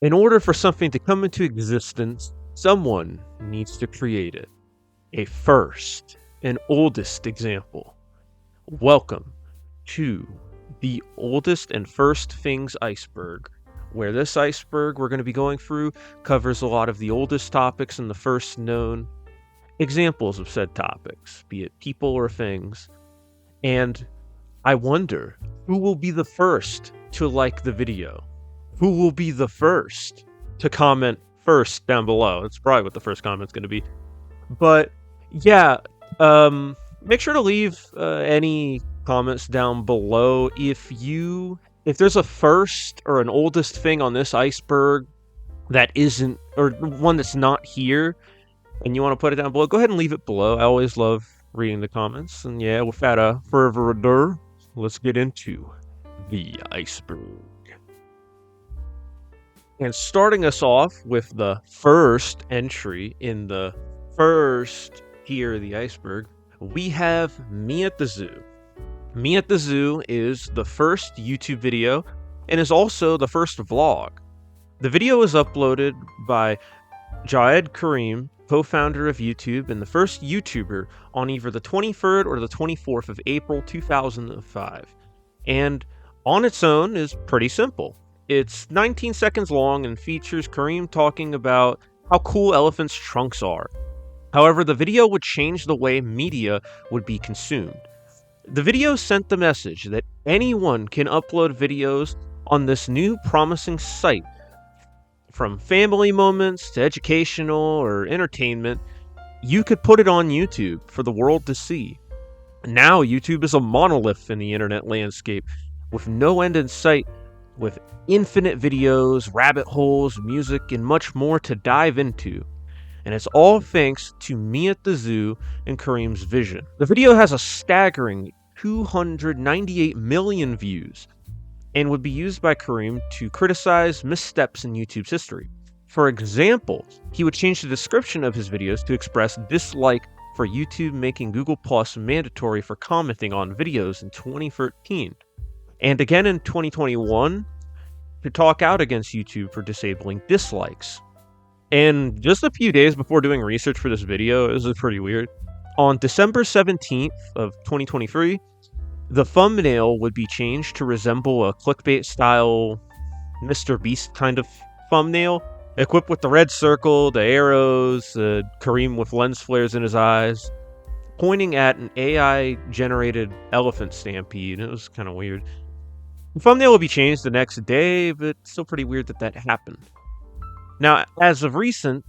In order for something to come into existence, someone needs to create it. A first and oldest example. Welcome to the oldest and first things iceberg, where this iceberg we're going to be going through covers a lot of the oldest topics and the first known examples of said topics, be it people or things. And I wonder, who will be the first to like the video? Who will be the first to comment first down below? That's probably what the first comment's going to be. But yeah, make sure to leave any comments down below if there's a first or an oldest thing on this iceberg that isn't, or one that's not here, and you want to put it down below. Go ahead and leave it below. I always love reading the comments. And yeah, without further ado, let's get into the iceberg. And starting us off with the first entry in the first tier of the iceberg, we have Me at the Zoo. Me at the Zoo is the first YouTube video and is also the first vlog. The video was uploaded by Jeanne Calment, co-founder of YouTube and the first YouTuber, on either the 23rd or the 24th of April 2005. And on its own is pretty simple. It's 19 seconds long and features Calment talking about how cool elephants' trunks are. However, the video would change the way media would be consumed. The video sent the message that anyone can upload videos on this new promising site. From family moments to educational or entertainment, you could put it on YouTube for the world to see. Now YouTube is a monolith in the internet landscape, with no end in sight, with infinite videos, rabbit holes, music, and much more to dive into. And it's all thanks to Me at the Zoo and Calment's vision. The video has a staggering 298 million views, and would be used by Calment to criticize missteps in YouTube's history. For example, he would change the description of his videos to express dislike for YouTube making Google Plus mandatory for commenting on videos in 2013, and again in 2021 to talk out against YouTube for disabling dislikes. And just a few days before doing research for this video, this is pretty weird, on December 17th of 2023, the thumbnail would be changed to resemble a clickbait-style Mr. Beast kind of thumbnail, equipped with the red circle, the arrows, Calment with lens flares in his eyes, pointing at an AI-generated elephant stampede. It was kind of weird. The thumbnail would be changed the next day, but it's still pretty weird that happened. Now, as of recent,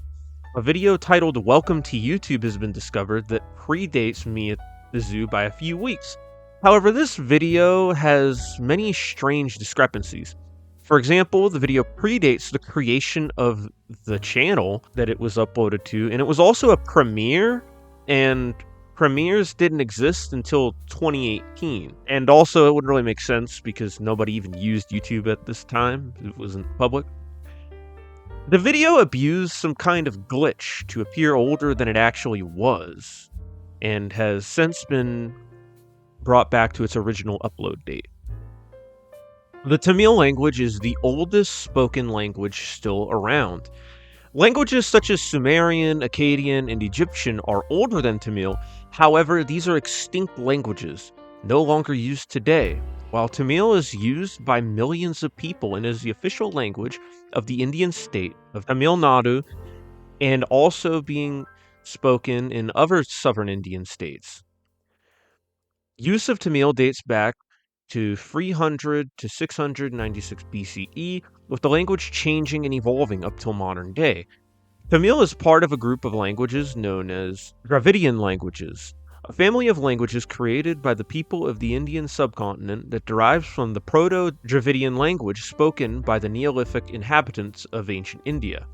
a video titled Welcome to YouTube has been discovered that predates Me at the Zoo by a few weeks. However, this video has many strange discrepancies. For example, the video predates the creation of the channel that it was uploaded to, and it was also a premiere, and premieres didn't exist until 2018. And also, it wouldn't really make sense because nobody even used YouTube at this time. It wasn't public. The video abused some kind of glitch to appear older than it actually was, and has since been brought back to its original upload date. The Tamil language is the oldest spoken language still around. Languages such as Sumerian, Akkadian, and Egyptian are older than Tamil. However, these are extinct languages, no longer used today, while Tamil is used by millions of people and is the official language of the Indian state of Tamil Nadu, and also being spoken in other southern Indian states. Use of Tamil dates back to 300 to 696 BCE, with the language changing and evolving up till modern day. Tamil is part of a group of languages known as Dravidian languages, a family of languages created by the people of the Indian subcontinent that derives from the Proto-Dravidian language spoken by the Neolithic inhabitants of ancient India.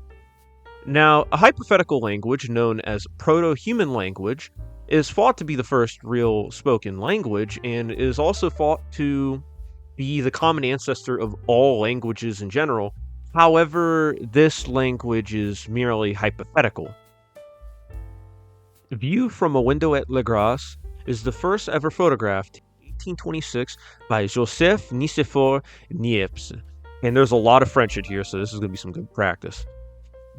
Now, a hypothetical language known as Proto-Human language is thought to be the first real spoken language, and is also thought to be the common ancestor of all languages in general. However, this language is merely hypothetical. View from a window at Gras is the first ever photographed in 1826 by Joseph Nicéphore Niepce. And there's a lot of French in here, so this is going to be some good practice.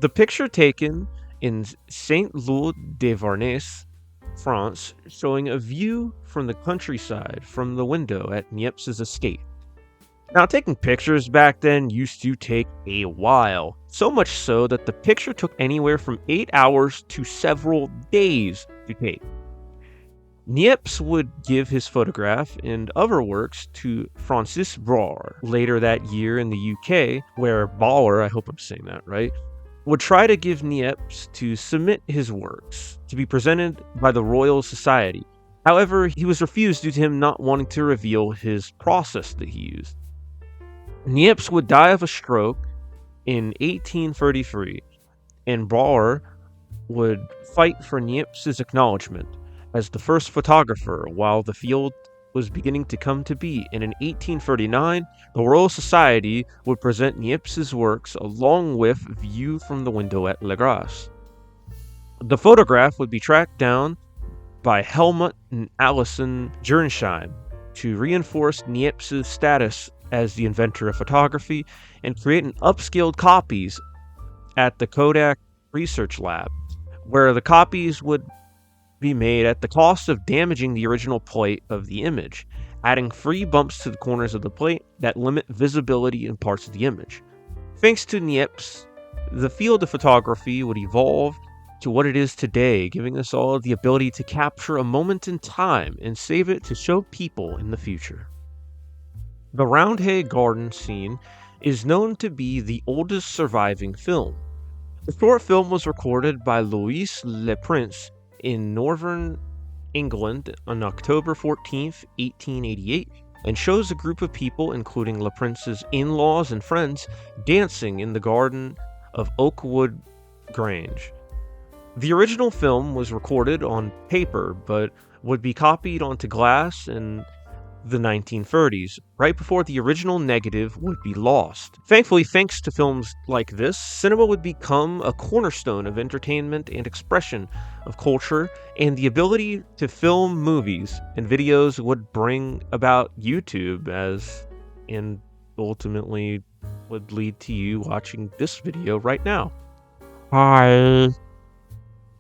The picture taken in Saint-Lô-de-Varnès, France, showing a view from the countryside from the window at Niepce's estate. Now, taking pictures back then used to take a while, so much so that the picture took anywhere from 8 hours to several days to take. Niepce would give his photograph and other works to Francis Brouwer later that year in the UK, where Bauer, I hope I'm saying that right, would try to give Niepce to submit his works to be presented by the Royal Society. However, he was refused due to him not wanting to reveal his process that he used. Niepce would die of a stroke in 1833, and Brouwer would fight for Niepce's acknowledgement as the first photographer while the field was beginning to come to be, and in 1839, the Royal Society would present Niepce's works along with View from the Window at Le Gras. The photograph would be tracked down by Helmut and Alison Gernsheim to reinforce Niepce's status as the inventor of photography and create an upscaled copies at the Kodak Research Lab, where the copies would be made at the cost of damaging the original plate of the image, adding free bumps to the corners of the plate that limit visibility in parts of the image. Thanks to Niepce, the field of photography would evolve to what it is today, giving us all the ability to capture a moment in time and save it to show people in the future. The Roundhay garden scene is known to be the oldest surviving film. The short film was recorded by Louis Le Prince in northern England on October 14, 1888, and shows a group of people, including Le Prince's in-laws and friends, dancing in the garden of Oakwood Grange. The original film was recorded on paper, but would be copied onto glass in the 1930s, right before the original negative would be lost. Thankfully, thanks to films like this, cinema would become a cornerstone of entertainment and expression of culture, and the ability to film movies and videos would bring about YouTube and ultimately would lead to you watching this video right now. Hi.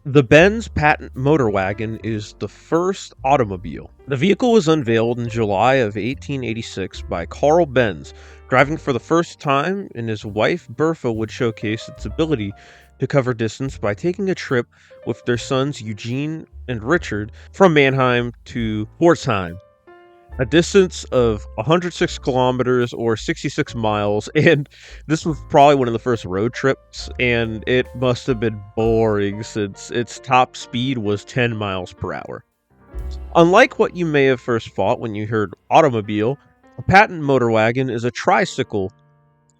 The Benz Patent-Motorwagen is the first automobile. The vehicle was unveiled in July of 1886 by Carl Benz, driving for the first time, and his wife Bertha would showcase its ability to cover distance by taking a trip with their sons Eugene and Richard from Mannheim to Pforzheim, a distance of 106 kilometers or 66 miles, and this was probably one of the first road trips, and it must have been boring since its top speed was 10 miles per hour. Unlike what you may have first thought when you heard automobile, a Patent-Motorwagen is a tricycle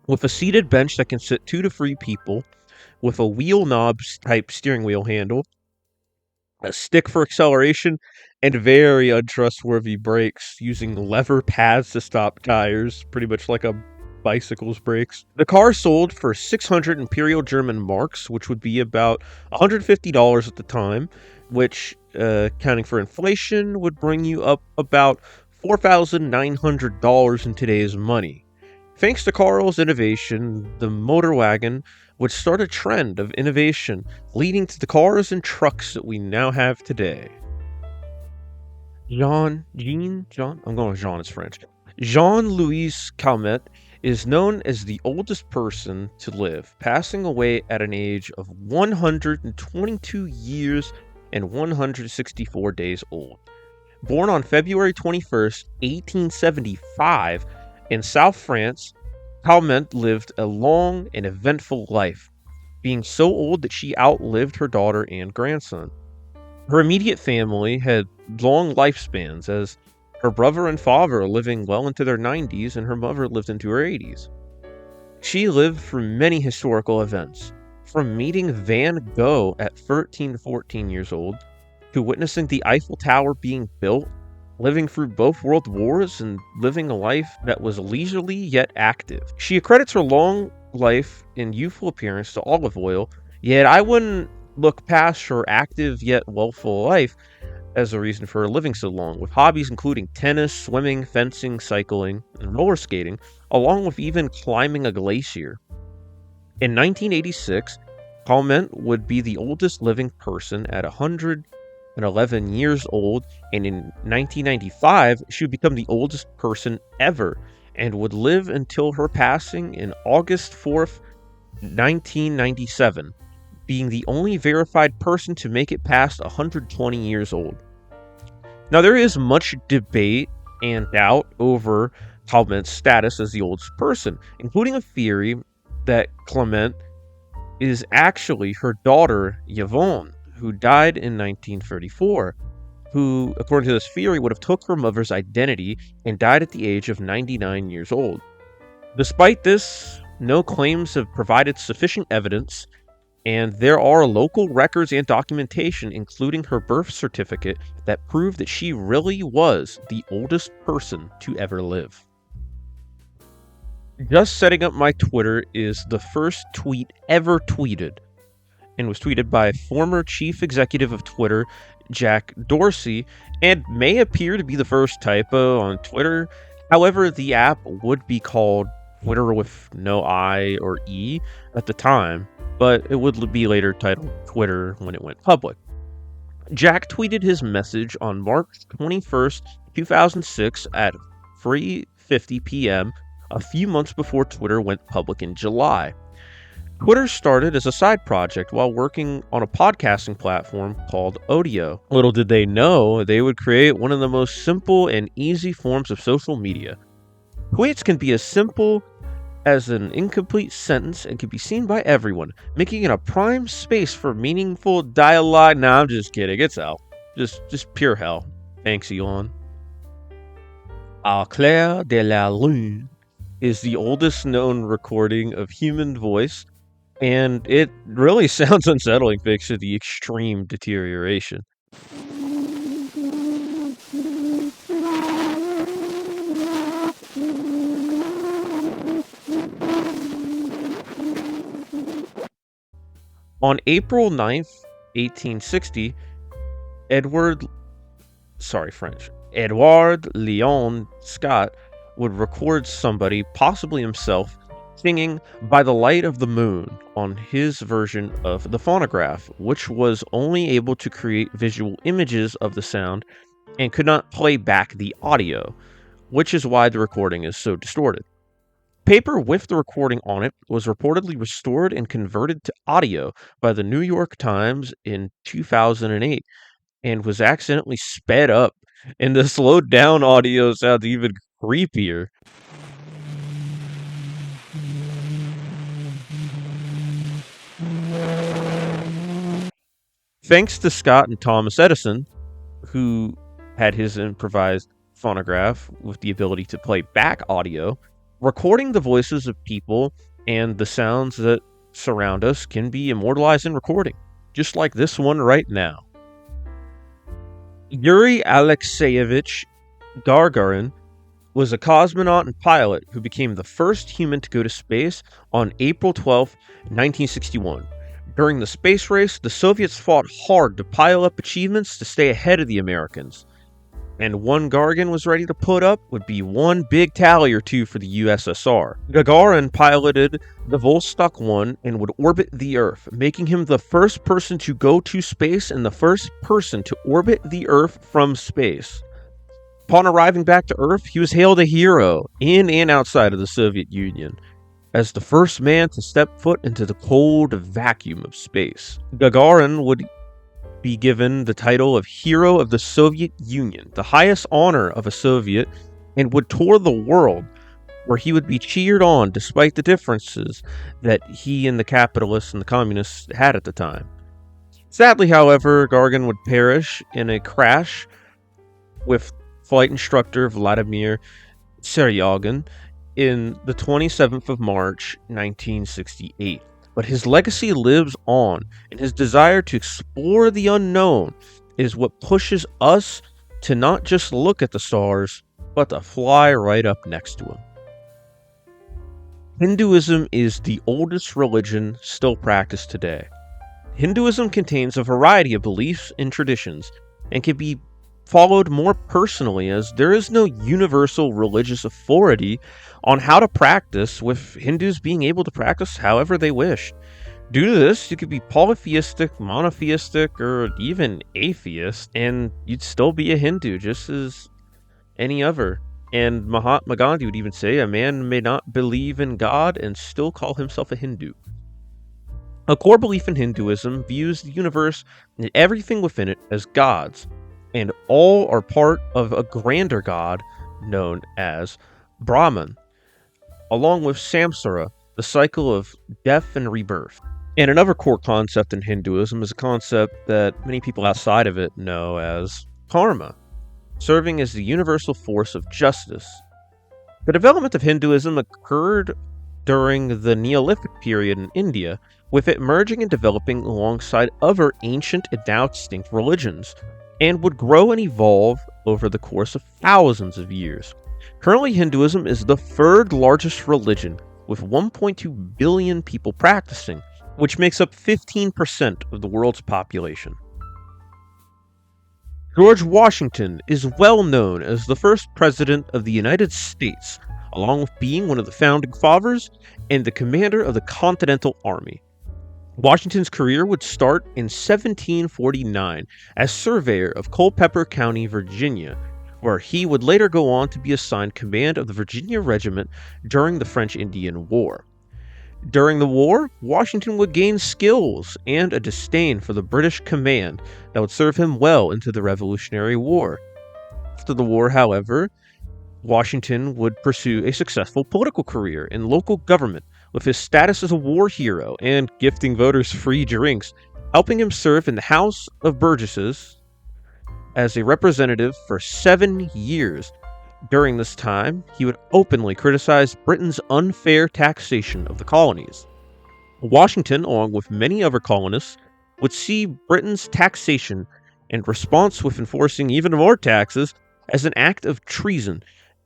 with a seated bench that can sit 2 to 3 people, with a wheel knob type steering wheel handle, a stick for acceleration, and very untrustworthy brakes using lever pads to stop tires, pretty much like a bicycle's brakes. The car sold for 600 Imperial German marks, which would be about $150 at the time, which, accounting for inflation, would bring you up about $4,900 in today's money. Thanks to Carl's innovation, the Motorwagen would start a trend of innovation, leading to the cars and trucks that we now have today. I'm going with Jean, it's French. Jean-Louis Calment is known as the oldest person to live, passing away at an age of 122 years and 164 days old. Born on February 21st, 1875, in South France, Calment lived a long and eventful life, being so old that she outlived her daughter and grandson. Her immediate family had long lifespans, as her brother and father living well into their 90s and her mother lived into her 80s. She lived through many historical events, from meeting Van Gogh at 13 to 14 years old, to witnessing the Eiffel Tower being built, living through both world wars, and living a life that was leisurely yet active. She accredits her long life and youthful appearance to olive oil, yet I wouldn't look past her active yet wealthful life as a reason for her living so long, with hobbies including tennis, swimming, fencing, cycling, and roller skating, along with even climbing a glacier. In 1986, Calment would be the oldest living person at 111 years old, and in 1995, she would become the oldest person ever, and would live until her passing in August 4th, 1997. Being the only verified person to make it past 120 years old. Now, there is much debate and doubt over Calment's status as the oldest person, including a theory that Calment is actually her daughter, Yvonne, who died in 1934, who, according to this theory, would have took her mother's identity and died at the age of 99 years old. Despite this, no claims have provided sufficient evidence, and there are local records and documentation, including her birth certificate, that prove that she really was the oldest person to ever live. Just setting up my Twitter is the first tweet ever tweeted, and was tweeted by former chief executive of Twitter, Jack Dorsey, and may appear to be the first typo on Twitter. However, the app would be called Twitter with no I or E at the time, but it would be later titled Twitter when it went public. Jack tweeted his message on March 21st, 2006 at 3:50 p.m., a few months before Twitter went public in July. Twitter started as a side project while working on a podcasting platform called Odeo. Little did they know, they would create one of the most simple and easy forms of social media. Tweets can be as simple as an incomplete sentence and can be seen by everyone, making it a prime space for meaningful dialogue. Nah, I'm just kidding. It's hell. Just pure hell. Thanks, Elon. Clair de la Lune is the oldest known recording of human voice, and it really sounds unsettling thanks to the extreme deterioration. On April 9th, 1860, Édouard-Léon Scott would record somebody, possibly himself, singing "By the Light of the Moon" on his version of the phonograph, which was only able to create visual images of the sound and could not play back the audio, which is why the recording is so distorted. Paper with the recording on it was reportedly restored and converted to audio by the New York Times in 2008 and was accidentally sped up, and the slowed down audio sounds even creepier. Thanks to Scott and Thomas Edison, who had his improvised phonograph with the ability to play back audio, recording the voices of people and the sounds that surround us can be immortalized in recording, just like this one right now. Yuri Alexeyevich Gagarin was a cosmonaut and pilot who became the first human to go to space on April 12, 1961. During the space race, the Soviets fought hard to pile up achievements to stay ahead of the Americans. And one Gagarin was ready to put up would be one big tally or two for the USSR. Gagarin piloted the Vostok 1 and would orbit the Earth, making him the first person to go to space and the first person to orbit the Earth from space. Upon arriving back to Earth, he was hailed a hero in and outside of the Soviet Union, as the first man to step foot into the cold vacuum of space. Gagarin would be given the title of Hero of the Soviet Union, the highest honor of a Soviet, and would tour the world, where he would be cheered on despite the differences that he and the capitalists and the communists had at the time. Sadly, however, Gagarin would perish in a crash with flight instructor Vladimir Seryagin in the 27th of March, 1968. But his legacy lives on, and his desire to explore the unknown is what pushes us to not just look at the stars, but to fly right up next to them. Hinduism is the oldest religion still practiced today. Hinduism contains a variety of beliefs and traditions, and can be followed more personally, as there is no universal religious authority on how to practice, with Hindus being able to practice however they wish. Due to this, you could be polytheistic, monotheistic, or even atheist, and you'd still be a Hindu just as any other. And Mahatma Gandhi would even say, a man may not believe in God and still call himself a Hindu. A core belief in Hinduism views the universe and everything within it as gods, and all are part of a grander god known as Brahman, along with samsara, the cycle of death and rebirth. And another core concept in Hinduism is a concept that many people outside of it know as karma, serving as the universal force of justice. The development of Hinduism occurred during the Neolithic period in India, with it merging and developing alongside other ancient and now extinct religions, and would grow and evolve over the course of thousands of years. Currently, Hinduism is the third largest religion, with 1.2 billion people practicing, which makes up 15% of the world's population. George Washington is well known as the first president of the United States, along with being one of the founding fathers and the commander of the Continental Army. Washington's career would start in 1749 as surveyor of Culpeper County, Virginia, where he would later go on to be assigned command of the Virginia Regiment during the French-Indian War. During the war, Washington would gain skills and a disdain for the British command that would serve him well into the Revolutionary War. After the war, however, Washington would pursue a successful political career in local government, with his status as a war hero and gifting voters free drinks, helping him serve in the House of Burgesses as a representative for 7 years. During this time, he would openly criticize Britain's unfair taxation of the colonies. Washington, along with many other colonists, would see Britain's taxation and response with enforcing even more taxes as an act of treason,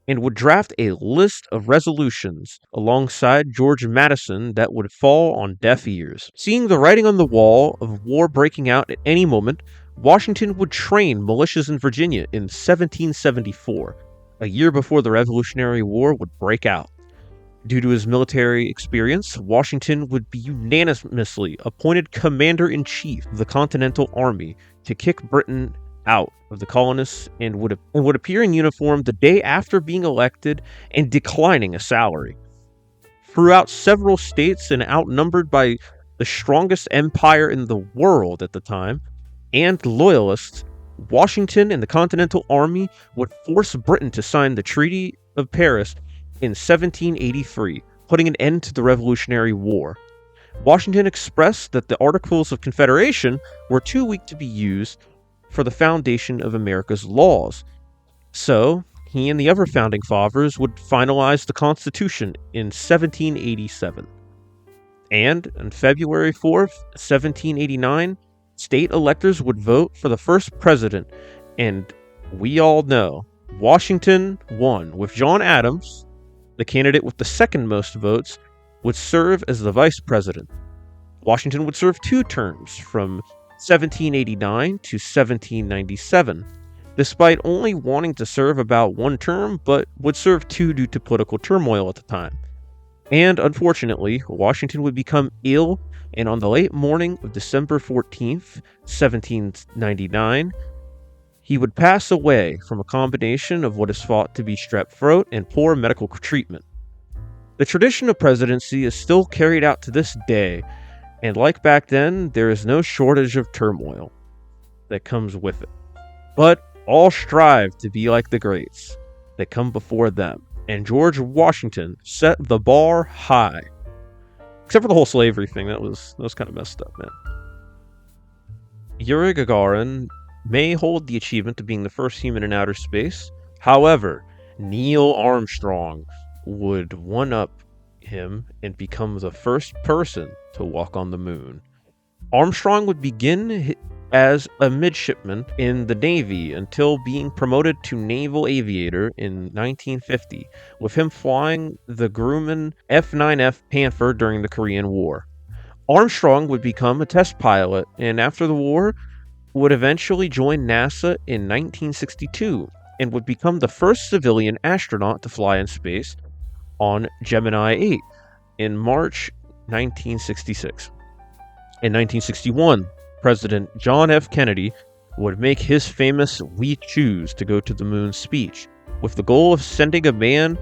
and would draft a list of resolutions alongside George Madison that would fall on deaf ears. Seeing the writing on the wall of war breaking out at any moment, Washington would train militias in Virginia in 1774, a year before the Revolutionary War would break out. Due to his military experience, Washington would be unanimously appointed Commander-in-Chief of the Continental Army to kick Britain out of the colonists, and would appear in uniform the day after being elected and declining a salary. Throughout several states and outnumbered by the strongest empire in the world at the time, and loyalists, Washington and the Continental Army would force Britain to sign the Treaty of Paris in 1783, putting an end to the Revolutionary War. Washington expressed that the Articles of Confederation were too weak to be used for the foundation of America's laws. So, he and the other founding fathers would finalize the Constitution in 1787. And on February 4th, 1789, state electors would vote for the first president, and we all know Washington won, with John Adams, the candidate with the second most votes, would serve as the vice president. Washington would serve 2 terms, from 1789 to 1797, despite only wanting to serve about 1 term, but would serve 2 due to political turmoil at the time. And unfortunately, Washington would become ill, and on the late morning of December 14th, 1799, he would pass away from a combination of what is thought to be strep throat and poor medical treatment. The tradition of presidency is still carried out to this day, and like back then, there is no shortage of turmoil that comes with it. But all strive to be like the greats that come before them, and George Washington set the bar high. Except for the whole slavery thing, that was kind of messed up, man. Yuri Gagarin may hold the achievement of being the first human in outer space. However, Neil Armstrong would one-up him and become the first person to walk on the moon. Armstrong would begin as a midshipman in the Navy until being promoted to naval aviator in 1950, with him flying the Grumman F-9F Panther during the Korean War. Armstrong would become a test pilot, and after the war, would eventually join NASA in 1962 and would become the first civilian astronaut to fly in space on Gemini 8 in March 1966. In 1961, President John F. Kennedy would make his famous "We Choose to Go to the Moon" speech, with the goal of sending a man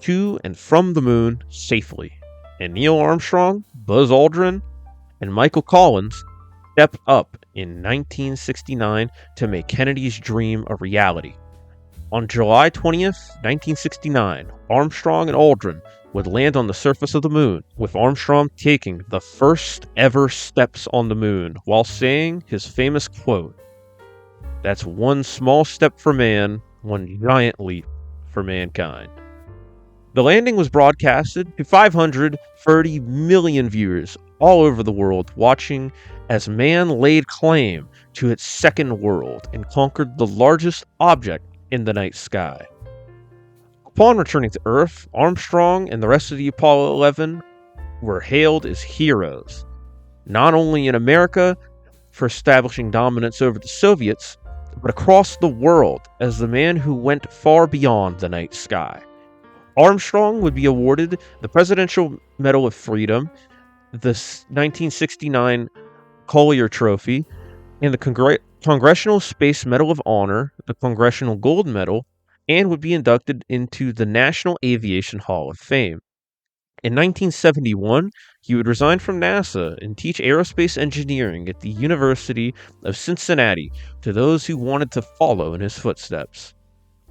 to and from the moon safely. And Neil Armstrong, Buzz Aldrin, and Michael Collins stepped up in 1969 to make Kennedy's dream a reality. On July 20th, 1969, Armstrong and Aldrin would land on the surface of the moon, with Armstrong taking the first ever steps on the moon while saying his famous quote, "That's one small step for man, one giant leap for mankind." The landing was broadcasted to 530 million viewers all over the world, watching as man laid claim to its second world and conquered the largest object in the night sky. Upon returning to Earth, Armstrong and the rest of the Apollo 11 were hailed as heroes, not only in America for establishing dominance over the Soviets, but across the world as the man who went far beyond the night sky. Armstrong would be awarded the Presidential Medal of Freedom, the 1969 Collier Trophy, and the Congressional Space Medal of Honor, the Congressional Gold Medal, and would be inducted into the National Aviation Hall of Fame. In 1971, he would resign from NASA and teach aerospace engineering at the University of Cincinnati to those who wanted to follow in his footsteps.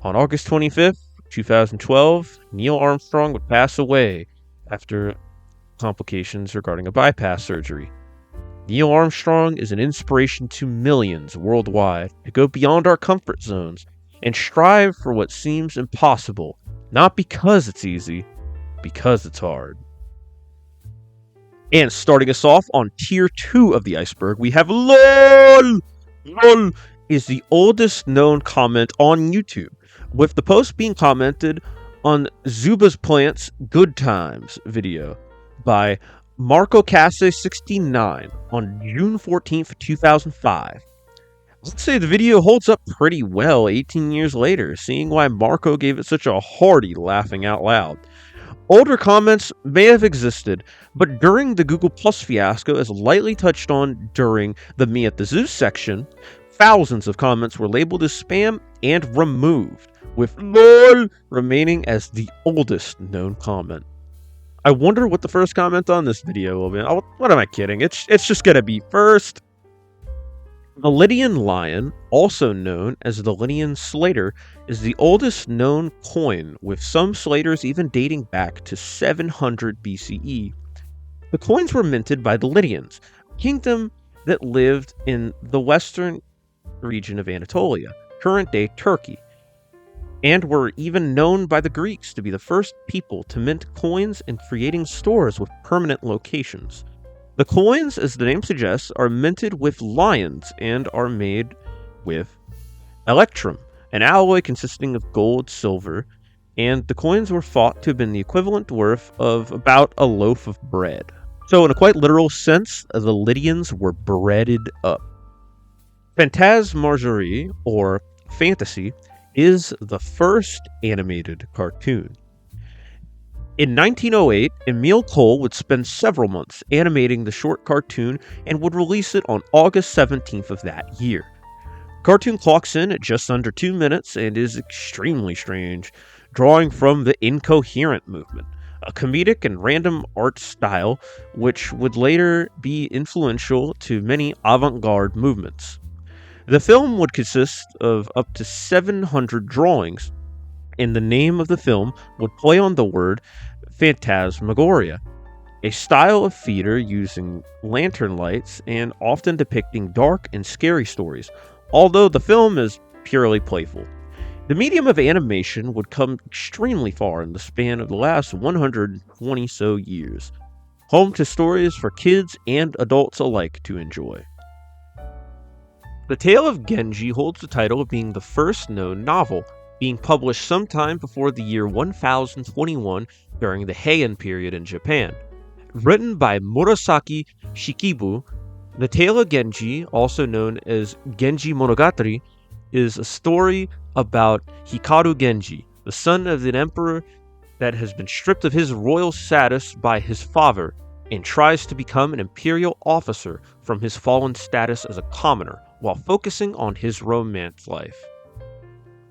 On August 25th, 2012, Neil Armstrong would pass away after complications regarding a bypass surgery. Neil Armstrong is an inspiration to millions worldwide to go beyond our comfort zones and strive for what seems impossible, not because it's easy, because it's hard. And starting us off on Tier 2 of the iceberg, we have LOL! LOL is the oldest known comment on YouTube, with the post being commented on Zuba's Plant's Good Times video by Marco Casse 69 on June 14th, 2005. Let's say the video holds up pretty well 18 years later, seeing why Marco gave it such a hearty laughing out loud. Older comments may have existed, but during the Google Plus fiasco, as lightly touched on during the Me at the Zoo section, thousands of comments were labeled as spam and removed, with LOL remaining as the oldest known comment. I wonder what the first comment on this video will be. Oh, what am I kidding? It's just gonna be first. The Lydian Lion, also known as the Lydian Slater, is the oldest known coin, with some slaters even dating back to 700 BCE. The coins were minted by the Lydians, a kingdom that lived in the western region of Anatolia, current-day Turkey, and were even known by the Greeks to be the first people to mint coins and creating stores with permanent locations. The coins, as the name suggests, are minted with lions and are made with electrum, an alloy consisting of gold, silver, and the coins were thought to have been the equivalent worth of about a loaf of bread. So in a quite literal sense, the Lydians were breaded up. Fantasmagorie, or fantasy, is the first animated cartoon. In 1908, Emile Cole would spend several months animating the short cartoon and would release it on August 17th of that year. The cartoon clocks in at just under 2 minutes and is extremely strange, drawing from the incoherent movement, a comedic and random art style which would later be influential to many avant-garde movements. The film would consist of up to 700 drawings, and the name of the film would play on the word Fantasmagoria, a style of theater using lantern lights and often depicting dark and scary stories, although the film is purely playful. The medium of animation would come extremely far in the span of the last 120 so years, home to stories for kids and adults alike to enjoy. The Tale of Genji holds the title of being the first known novel, being published sometime before the year 1021 during the Heian period in Japan. Written by Murasaki Shikibu, The Tale of Genji, also known as Genji Monogatari, is a story about Hikaru Genji, the son of an emperor that has been stripped of his royal status by his father and tries to become an imperial officer from his fallen status as a commoner while focusing on his romance life.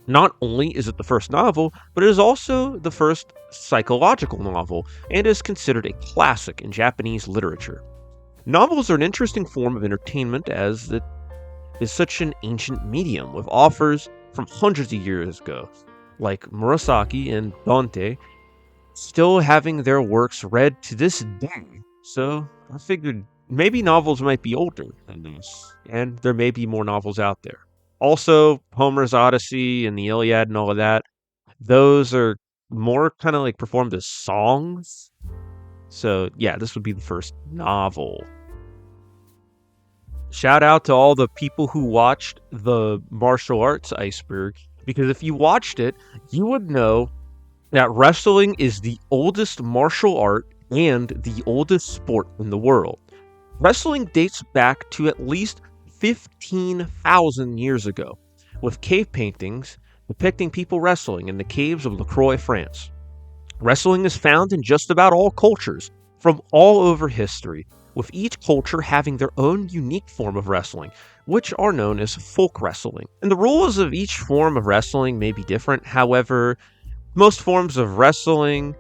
Not only is it the first novel, but it is also the first psychological novel and is considered a classic in Japanese literature. Novels are an interesting form of entertainment as it is such an ancient medium with authors from hundreds of years ago, like Murasaki and Dante, still having their works read to this day. So I figured maybe novels might be older than this, and there may be more novels out there. Also, Homer's Odyssey and the Iliad and all of that, those are more kind of like performed as songs. So yeah, this would be the first novel. Shout out to all the people who watched the martial arts Iceberg, because if you watched it, you would know that wrestling is the oldest martial art and the oldest sport in the world. Wrestling dates back to at least 15,000 years ago, with cave paintings depicting people wrestling in the caves of LaCroix, France. Wrestling is found in just about all cultures from all over history, with each culture having their own unique form of wrestling, which are known as folk wrestling. And the rules of each form of wrestling may be different. However, most forms of wrestling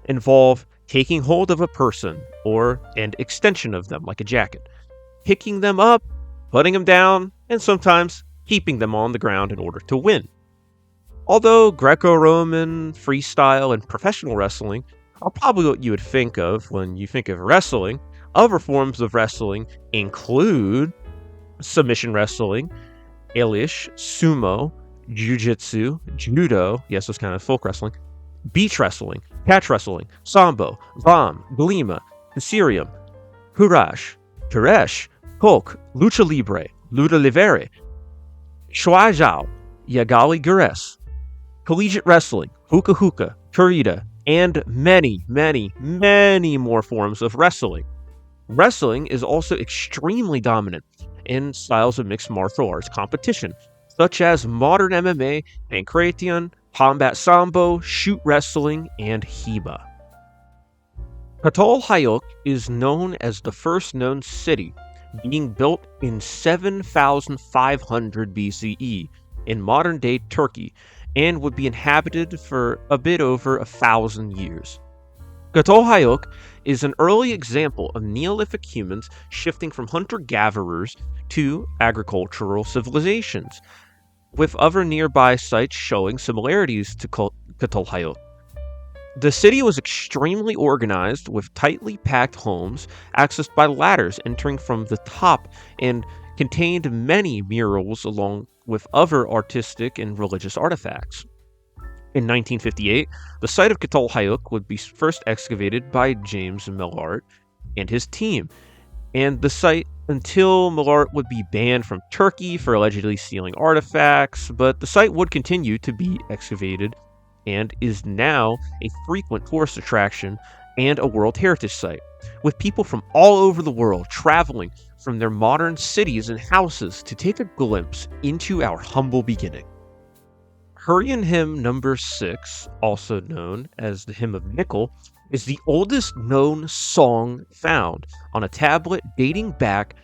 involve taking hold of a person or an extension of them, like a jacket, picking them up, putting them down, and sometimes keeping them on the ground in order to win. Although Greco-Roman, freestyle, and professional wrestling are probably what you would think of when you think of wrestling, other forms of wrestling include submission wrestling, Elish, sumo, jiu-jitsu, judo, yes, it's kind of folk wrestling, beach wrestling, catch wrestling, sambo, vam, glima, Assyrium, hurash, teresh, Polk, lucha libre, luta livre, shuai yagali gures, collegiate wrestling, hookah hookah, kurita, and many, many, many more forms of wrestling. Wrestling is also extremely dominant in styles of mixed martial arts competition, such as modern MMA, Pancration, combat sambo, shoot wrestling, and Hiba. Çatalhöyük is known as the first known city, being built in 7,500 BCE in modern-day Turkey, and would be inhabited for a bit over 1,000 years. Çatalhöyük is an early example of Neolithic humans shifting from hunter-gatherers to agricultural civilizations, with other nearby sites showing similarities to Çatalhöyük. The city was extremely organized, with tightly packed homes accessed by ladders entering from the top, and contained many murals along with other artistic and religious artifacts. In 1958, the site of Çatalhöyük would be first excavated by James Millart and his team, and the site until Millart would be banned from Turkey for allegedly stealing artifacts, but the site would continue to be excavated and is now a frequent tourist attraction and a World Heritage Site, with people from all over the world traveling from their modern cities and houses to take a glimpse into our humble beginning. Hurrian hymn number 6, also known as the Hymn of Nikkal, is the oldest known song found on a tablet dating back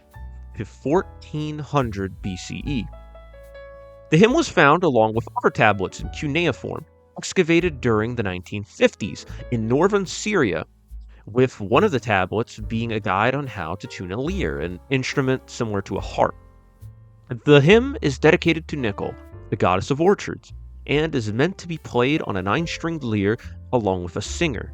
to 1400 BCE. The hymn was found along with other tablets in cuneiform, excavated during the 1950s in northern Syria, with one of the tablets being a guide on how to tune a lyre, an instrument similar to a harp. The hymn is dedicated to Nikkal, the goddess of orchards, and is meant to be played on a 9-stringed lyre along with a singer.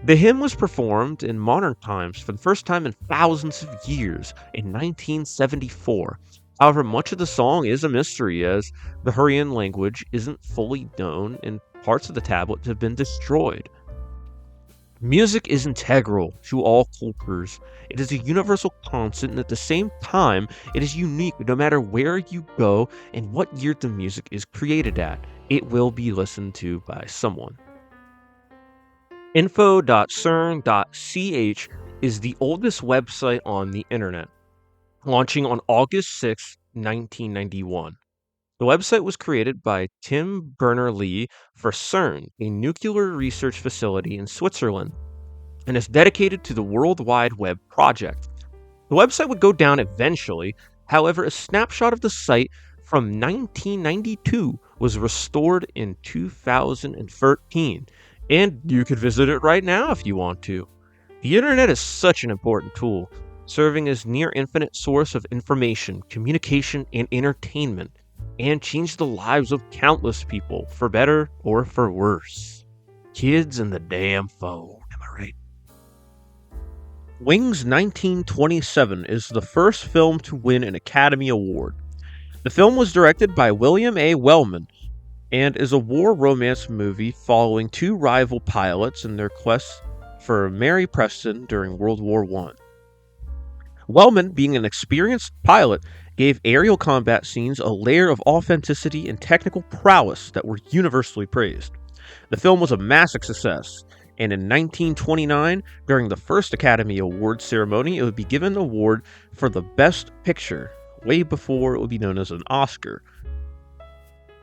The hymn was performed in modern times for the first time in thousands of years in 1974. However, much of the song is a mystery, as the Hurrian language isn't fully known and parts of the tablet have been destroyed. Music is integral to all cultures. It is a universal constant, and at the same time, it is unique no matter where you go and what year the music is created at. It will be listened to by someone. Info.cern.ch is the oldest website on the internet. launching on August 6, 1991. The website was created by Tim Berners-Lee for CERN, a nuclear research facility in Switzerland, and is dedicated to the World Wide Web project. The website would go down eventually, however, a snapshot of the site from 1992 was restored in 2013, and you could visit it right now if you want to. The internet is such an important tool, serving as near infinite source of information, communication, and entertainment, and changed the lives of countless people, for better or for worse. Kids and the damn phone, am I right? Wings 1927 is the first film to win an Academy Award. The film was directed by William A. Wellman and is a war romance movie following two rival pilots in their quest for Mary Preston during World War I. Wellman, being an experienced pilot, gave aerial combat scenes a layer of authenticity and technical prowess that were universally praised. The film was a massive success, and in 1929, during the first Academy Award ceremony, it would be given an award for the Best Picture, way before it would be known as an Oscar.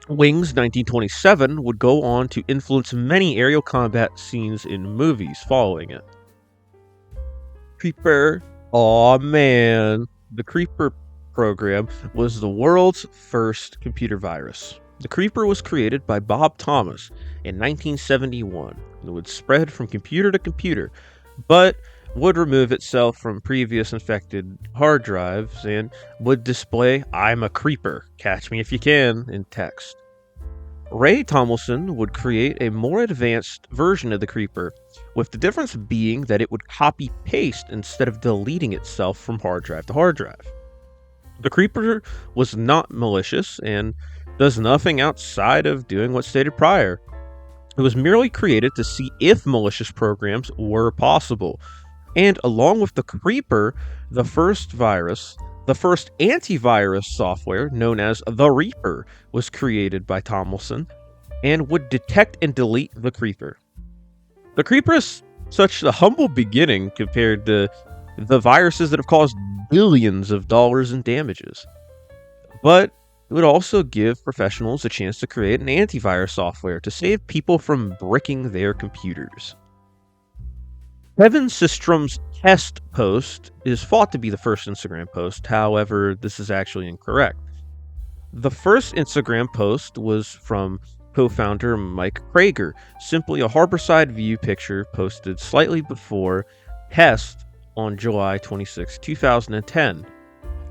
Wings 1927 would go on to influence many aerial combat scenes in movies following it. Creeper. Aw man. The Creeper program was the world's first computer virus. The Creeper was created by Bob Thomas in 1971 and would spread from computer to computer, but would remove itself from previous infected hard drives and would display "I'm a Creeper, catch me if you can" in text. Ray Tomlinson would create a more advanced version of the Creeper, with the difference being that it would copy-paste instead of deleting itself from hard drive to hard drive. The Creeper was not malicious and does nothing outside of doing what's stated prior. It was merely created to see if malicious programs were possible. And along with the Creeper, the first antivirus software, known as the Reaper, was created by Tomlinson and would detect and delete the Creeper. The Creeper is such a humble beginning compared to the viruses that have caused billions of dollars in damages. But it would also give professionals a chance to create an antivirus software to save people from bricking their computers. Kevin Systrom's test post is thought to be the first Instagram post, however, this is actually incorrect. The first Instagram post was from co-founder Mike Krager, simply a harborside view picture posted slightly before test on July 26, 2010.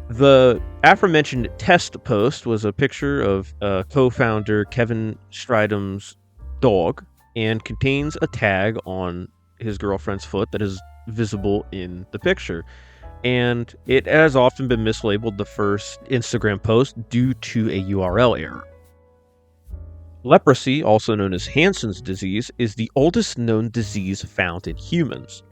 The aforementioned test post was a picture of co-founder Kevin Systrom's dog and contains a tag on his girlfriend's foot that is visible in the picture, and it has often been mislabeled the first Instagram post due to a URL error. Leprosy, also known as Hansen's disease, is the oldest known disease found in humans.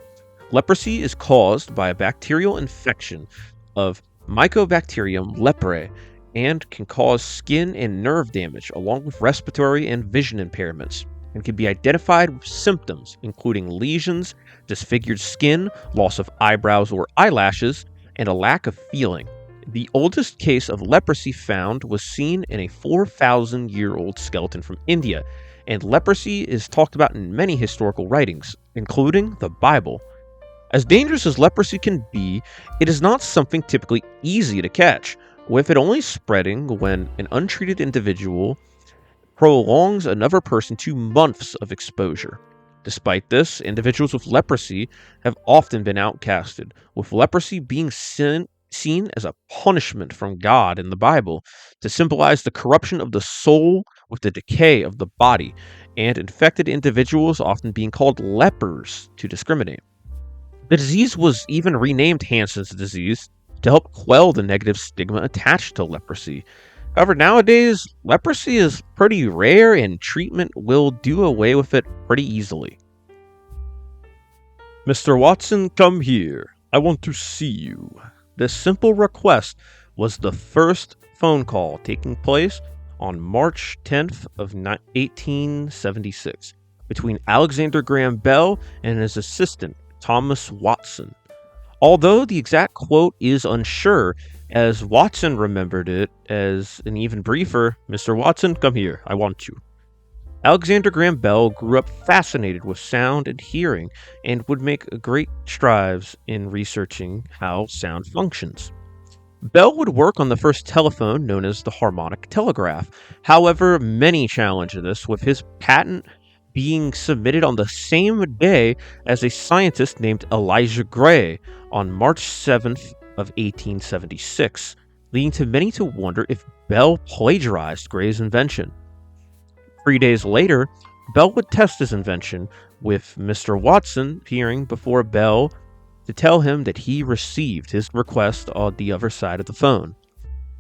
Leprosy is caused by a bacterial infection of Mycobacterium leprae and can cause skin and nerve damage along with respiratory and vision impairments, and can be identified with symptoms including lesions, disfigured skin, loss of eyebrows or eyelashes, and a lack of feeling. The oldest case of leprosy found was seen in a 4,000-year-old skeleton from India, and leprosy is talked about in many historical writings, including the Bible. As dangerous as leprosy can be, it is not something typically easy to catch, with it only spreading when an untreated individual prolongs another person to months of exposure. Despite this, individuals with leprosy have often been outcasted, with leprosy being seen as a punishment from God in the Bible to symbolize the corruption of the soul with the decay of the body, and infected individuals often being called lepers to discriminate. The disease was even renamed Hansen's disease to help quell the negative stigma attached to leprosy. However, nowadays, leprosy is pretty rare and treatment will do away with it pretty easily. Mr. Watson, come here. I want to see you. This simple request was the first phone call taking place on March 10th of 1876 between Alexander Graham Bell and his assistant, Thomas Watson. although the exact quote is unsure, as Watson remembered it as an even briefer, "Mr. Watson, come here, I want you." Alexander Graham Bell grew up fascinated with sound and hearing and would make great strides in researching how sound functions. Bell would work on the first telephone known as the harmonic telegraph. However, many challenge this, with his patent being submitted on the same day as a scientist named Elijah Gray on March 7th of 1876, leading to many to wonder if Bell plagiarized Gray's invention. 3 days later, Bell would test his invention, with Mr. Watson appearing before Bell to tell him that he received his request on the other side of the phone.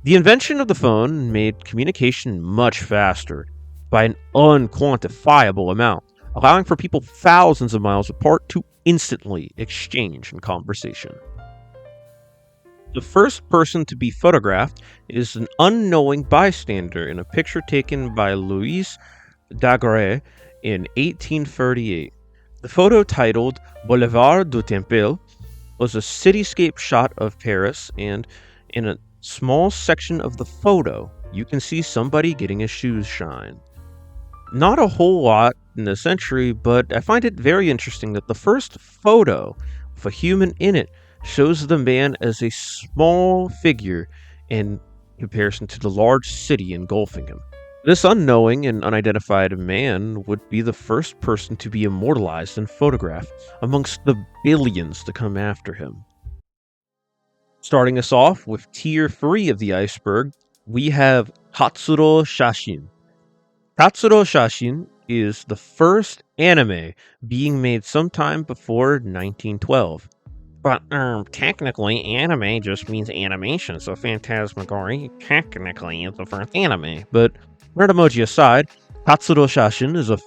The invention of the phone made communication much faster by an unquantifiable amount, allowing for people thousands of miles apart to instantly exchange in conversation. The first person to be photographed is an unknowing bystander in a picture taken by Louis Daguerre in 1838. The photo, titled Boulevard du Temple, was a cityscape shot of Paris, and in a small section of the photo, you can see somebody getting his shoes shined. Not a whole lot in the century, but I find it very interesting that the first photo with a human in it shows the man as a small figure in comparison to the large city engulfing him. This unknowing and unidentified man would be the first person to be immortalized in photograph amongst the billions to come after him. Starting us off with Tier 3 of the iceberg, we have Katsudō Shashin. Katsudō Shashin is the first anime being made sometime before 1912. But technically, anime just means animation, so Fantasmagorie technically is the first anime. But nerd emoji aside, Katsudō Shashin is a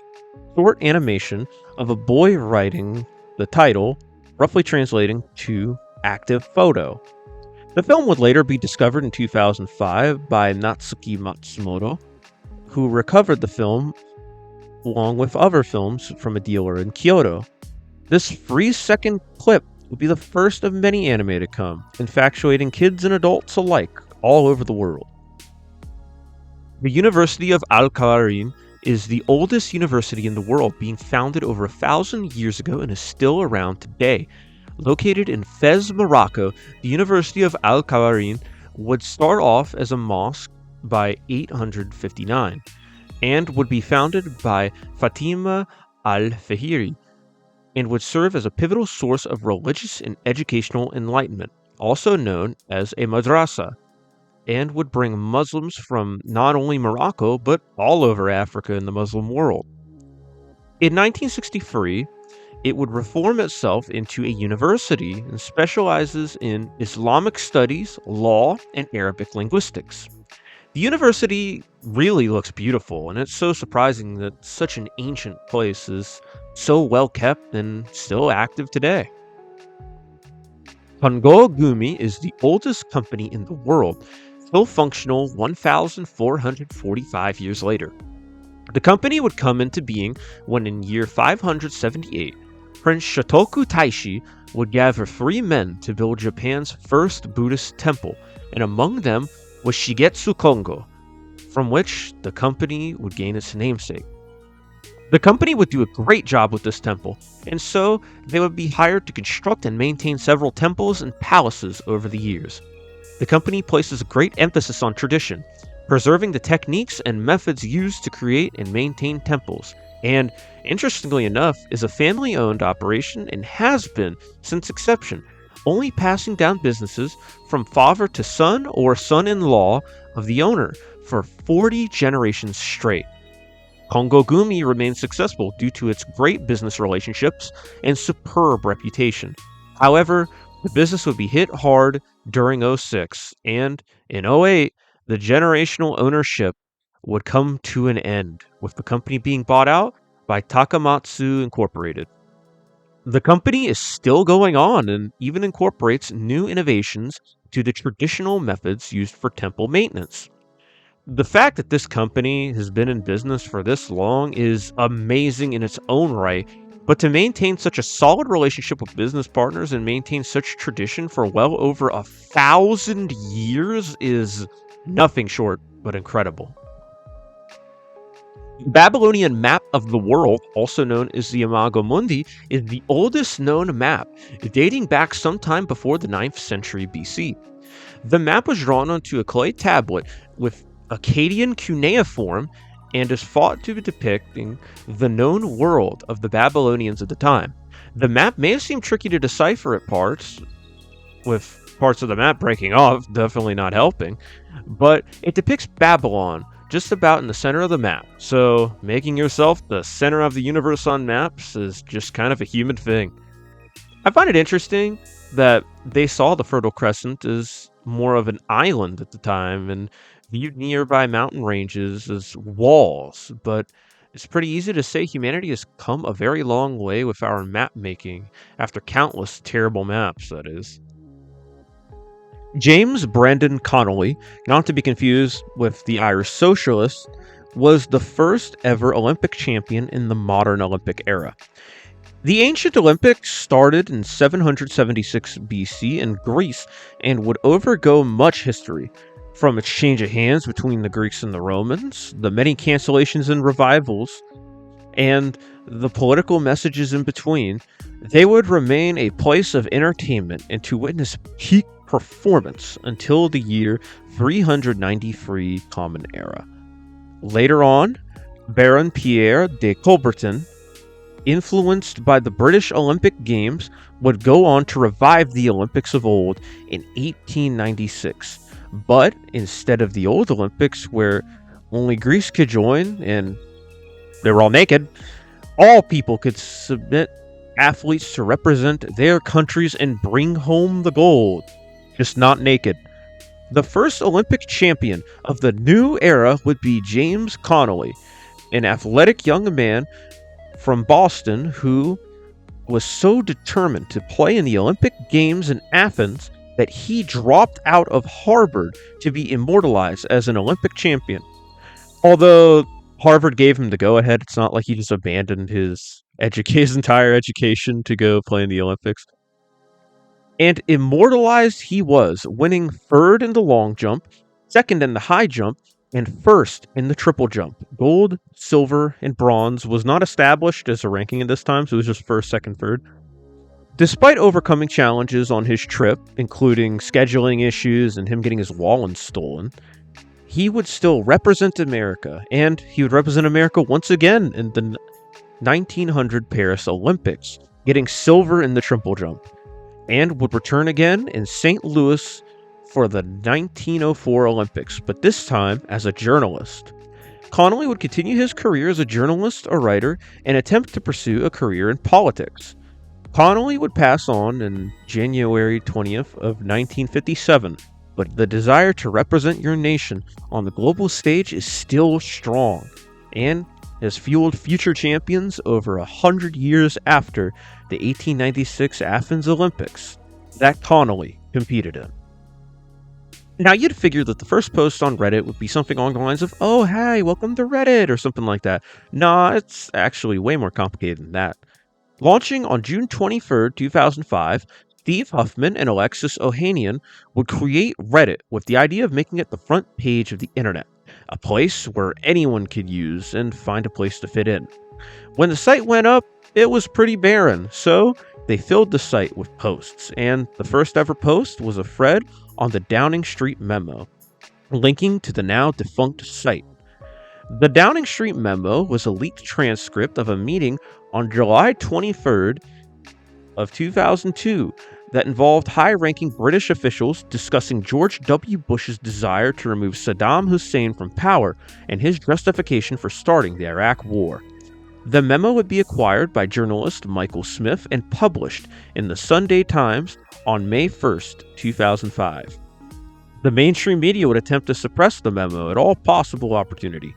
short animation of a boy writing the title, roughly translating to active photo. The film would later be discovered in 2005 by Natsuki Matsumoto, who recovered the film along with other films from a dealer in Kyoto. This 3-second clip will be the first of many anime to come, infatuating kids and adults alike all over the world. The University of Al-Qawarin is the oldest university in the world, being founded over 1,000 years ago and is still around today. Located in Fez, Morocco, the University of Al-Qawarin would start off as a mosque by 859 and would be founded by Fatima al-Fahiri and would serve as a pivotal source of religious and educational enlightenment, also known as a madrasa, and would bring Muslims from not only Morocco but all over Africa and the Muslim world. In 1963, it would reform itself into a university and specializes in Islamic studies, law, and Arabic linguistics. The university really looks beautiful, and it's so surprising that such an ancient place is so well kept and still active today. Kongō Gumi is the oldest company in the world, still functional 1,445 years later. The company would come into being when in year 578, Prince Shotoku Taishi would gather 3 men to build Japan's first Buddhist temple, and among them was Shigetsu Kongo, from which the company would gain its namesake. The company would do a great job with this temple, and so they would be hired to construct and maintain several temples and palaces over the years. The company places a great emphasis on tradition, preserving the techniques and methods used to create and maintain temples, and, interestingly enough, is a family-owned operation and has been since inception, only passing down businesses from father to son or son-in-law of the owner for 40 generations straight. Kongō Gumi remains successful due to its great business relationships and superb reputation. However, the business would be hit hard during 2006, and in 2008, the generational ownership would come to an end, with the company being bought out by Takamatsu Incorporated. The company is still going on and even incorporates new innovations to the traditional methods used for temple maintenance. The fact that this company has been in business for this long is amazing in its own right, But to maintain such a solid relationship with business partners and maintain such tradition for well over 1,000 years is nothing short but incredible. The Babylonian Map of the world, also known as the Imago Mundi, is the oldest known map, dating back sometime before the 9th century BC. The map was drawn onto a clay tablet with Akkadian cuneiform and is thought to be depicting the known world of the Babylonians at the time. The map may have seemed tricky to decipher at parts, with parts of the map breaking off, definitely not helping, but it depicts Babylon just about in the center of the map, so making yourself the center of the universe on maps is just kind of a human thing. I find it interesting that they saw the Fertile Crescent as more of an island at the time and viewed nearby mountain ranges as walls, but it's pretty easy to say humanity has come a very long way with our map making, after countless terrible maps, that is. James Brandon Connolly, not to be confused with the Irish socialist, was the first ever Olympic champion in the modern Olympic era. The ancient Olympics started in 776 BC in Greece and would undergo much history, from exchange of hands between the Greeks and the Romans, the many cancellations and revivals, and the political messages in between. They would remain a place of entertainment and to witness peak performance until the year 393 Common Era. Later on, Baron Pierre de Coubertin, influenced by the British Olympic Games, would go on to revive the Olympics of old in 1896. But instead of the old Olympics, where only Greece could join and they were all naked, all people could submit athletes to represent their countries and bring home the gold, just not naked. The first Olympic champion of the new era would be James Connolly, an athletic young man from Boston who was so determined to play in the Olympic Games in Athens that he dropped out of Harvard to be immortalized as an Olympic champion. Although Harvard gave him the go-ahead, it's not like he just abandoned his entire education to go play in the Olympics. And immortalized he was, winning third in the long jump, second in the high jump, and first in the triple jump. Gold, silver, and bronze was not established as a ranking at this time, so it was just first, second, third. Despite overcoming challenges on his trip, including scheduling issues and him getting his wallet stolen, he would still represent America, and he would represent America once again in the 1900 Paris Olympics, getting silver in the triple jump, and would return again in St. Louis for the 1904 Olympics, but this time as a journalist. Connolly would continue his career as a journalist or writer and attempt to pursue a career in politics. Connolly would pass on in January 20th of 1957, but the desire to represent your nation on the global stage is still strong, and has fueled future champions over 100 years after the 1896 Athens Olympics that Connolly competed in. Now, you'd figure that the first post on Reddit would be something along the lines of, "Oh, hey, welcome to Reddit," or something like that. Nah, it's actually way more complicated than that. Launching on June 23rd, 2005, Steve Huffman and Alexis Ohanian would create Reddit with the idea of making it the front page of the internet, a place where anyone could use and find a place to fit in. When the site went up, it was pretty barren, so they filled the site with posts, and the first ever post was a thread on the Downing Street Memo, linking to the now defunct site. The Downing Street Memo was a leaked transcript of a meeting on July 23rd of 2002 that involved high-ranking British officials discussing George W. Bush's desire to remove Saddam Hussein from power and his justification for starting the Iraq War. The memo would be acquired by journalist Michael Smith and published in the Sunday Times on May 1st, 2005. The mainstream media would attempt to suppress the memo at all possible opportunity.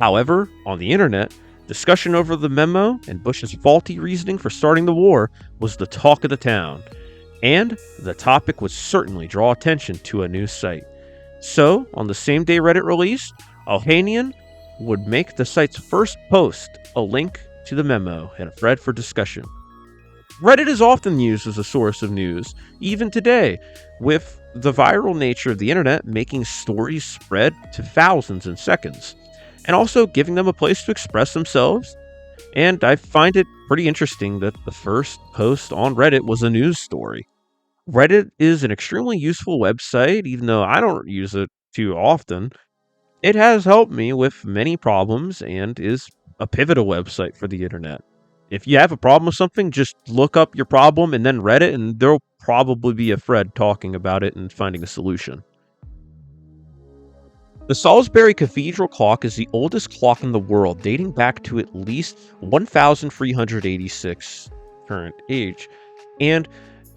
However, on the internet, discussion over the memo and Bush's faulty reasoning for starting the war was the talk of the town, and the topic would certainly draw attention to a news site. So, on the same day Reddit released, Ohanian would make the site's first post a link to the memo and a thread for discussion. Reddit is often used as a source of news, even today, with the viral nature of the internet making stories spread to thousands in seconds, and also giving them a place to express themselves. And I find it pretty interesting that the first post on Reddit was a news story. Reddit is an extremely useful website, even though I don't use it too often. It has helped me with many problems and is a pivotal website for the internet. If you have a problem with something, just look up your problem and then Reddit, and there'll probably be a thread talking about it and finding a solution. The Salisbury Cathedral clock is the oldest clock in the world, dating back to at least 1386 current age. And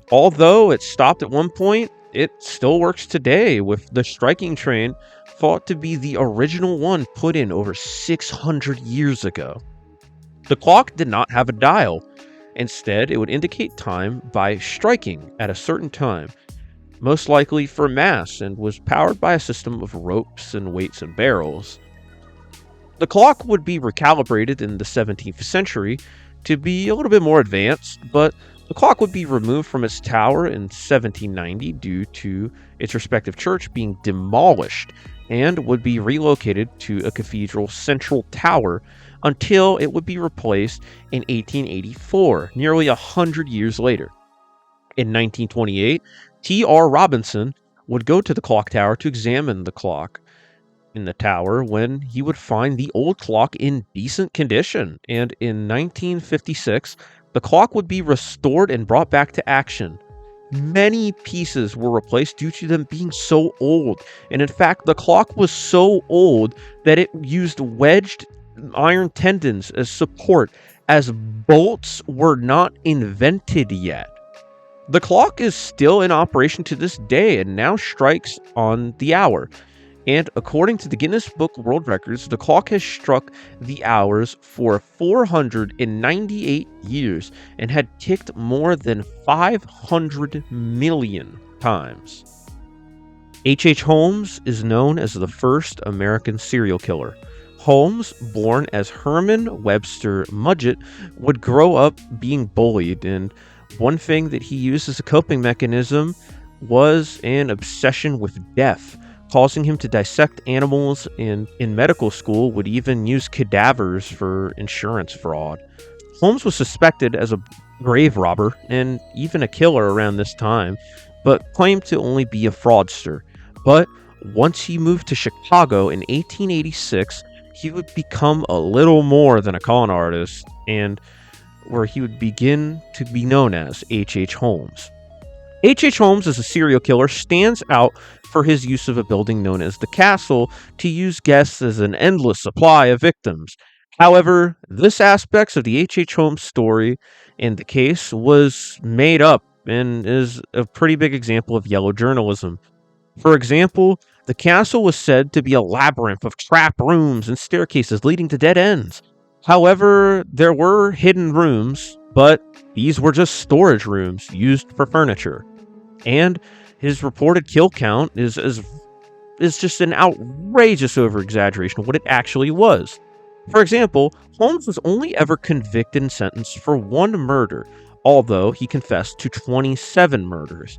although it stopped at one point, it still works today, with the striking train thought to be the original one put in over 600 years ago. The clock did not have a dial. Instead, it would indicate time by striking at a certain time, most likely for mass, and was powered by a system of ropes and weights and barrels. The clock would be recalibrated in the 17th century to be a little bit more advanced, but the clock would be removed from its tower in 1790 due to its respective church being demolished, and would be relocated to a cathedral central tower until it would be replaced in 1884, nearly 100 years later. In 1928, T.R. Robinson would go to the clock tower to examine the clock in the tower, when he would find the old clock in decent condition, and in 1956, the clock would be restored and brought back to action. Many pieces were replaced due to them being so old, and in fact, the clock was so old that it used wedged iron tendons as support, as bolts were not invented yet. The clock is still in operation to this day and now strikes on the hour. And according to the Guinness Book of World Records, the clock has struck the hours for 498 years and had ticked more than 500 million times. H.H. Holmes is known as the first American serial killer. Holmes, born as Herman Webster Mudgett, would grow up being bullied, and one thing that he used as a coping mechanism was an obsession with death, causing him to dissect animals, and in medical school would even use cadavers for insurance fraud. Holmes was suspected as a grave robber and even a killer around this time, but claimed to only be a fraudster. But once he moved to Chicago in 1886, he would become a little more than a con artist, and where he would begin to be known as H.H. Holmes. H.H. Holmes as a serial killer stands out for his use of a building known as the Castle to use guests as an endless supply of victims. However, this aspect of the H.H. Holmes story and the case was made up and is a pretty big example of yellow journalism. For example, the castle was said to be a labyrinth of trap rooms and staircases leading to dead ends. However, there were hidden rooms, but these were just storage rooms used for furniture. And his reported kill count is just an outrageous over-exaggeration of what it actually was. For example, Holmes was only ever convicted and sentenced for one murder, although he confessed to 27 murders.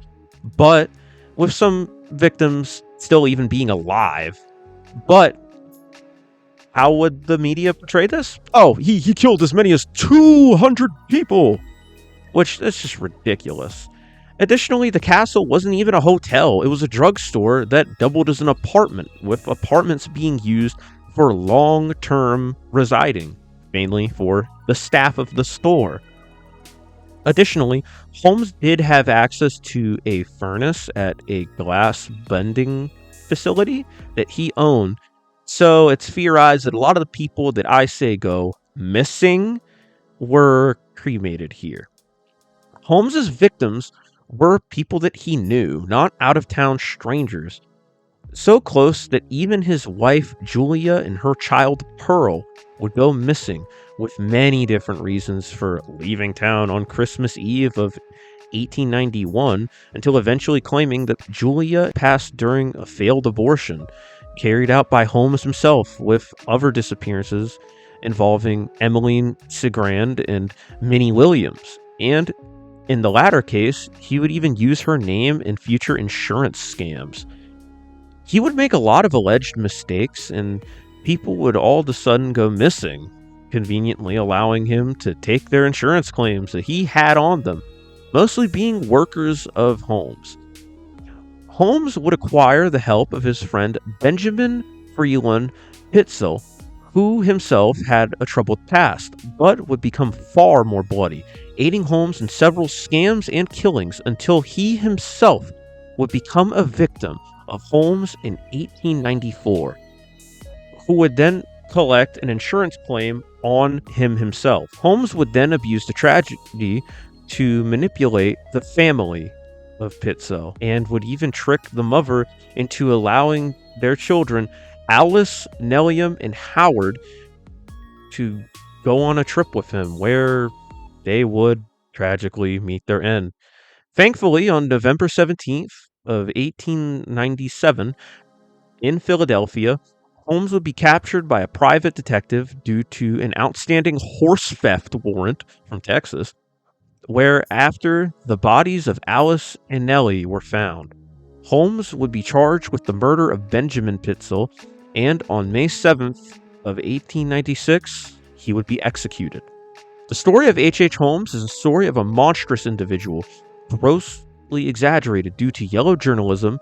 But with some victims still even being alive. But how would the media portray this? Oh, he killed as many as 200 people! Which is just ridiculous. Additionally, the castle wasn't even a hotel. It was a drugstore that doubled as an apartment, with apartments being used for long-term residing, mainly for the staff of the store. Additionally, Holmes did have access to a furnace at a glass bending facility that he owned, so it's theorized that a lot of the people that I say go missing were cremated here. Holmes's victims were people that he knew, not out-of-town strangers, so close that even his wife Julia and her child Pearl would go missing, with many different reasons for leaving town on Christmas Eve of 1891, until eventually claiming that Julia passed during a failed abortion carried out by Holmes himself, with other disappearances involving Emmeline Cigrand and Minnie Williams. And in the latter case, he would even use her name in future insurance scams. He would make a lot of alleged mistakes, and people would all of a sudden go missing, conveniently allowing him to take their insurance claims that he had on them, mostly being workers of Holmes. Holmes would acquire the help of his friend Benjamin Freeland Pitzel, who himself had a troubled past, but would become far more bloody, aiding Holmes in several scams and killings until he himself would become a victim of Holmes in 1894, who would then collect an insurance claim on him himself. Holmes would then abuse the tragedy to manipulate the family of Pitzel, and would even trick the mother into allowing their children, Alice, Nelliam, and Howard, to go on a trip with him where they would tragically meet their end. Thankfully, on November 17th of 1897, in Philadelphia, Holmes would be captured by a private detective due to an outstanding horse theft warrant from Texas, where after the bodies of Alice and Nellie were found, Holmes would be charged with the murder of Benjamin Pitzel, and on May 7th of 1896, he would be executed. The story of H.H. Holmes is a story of a monstrous individual, grossly exaggerated due to yellow journalism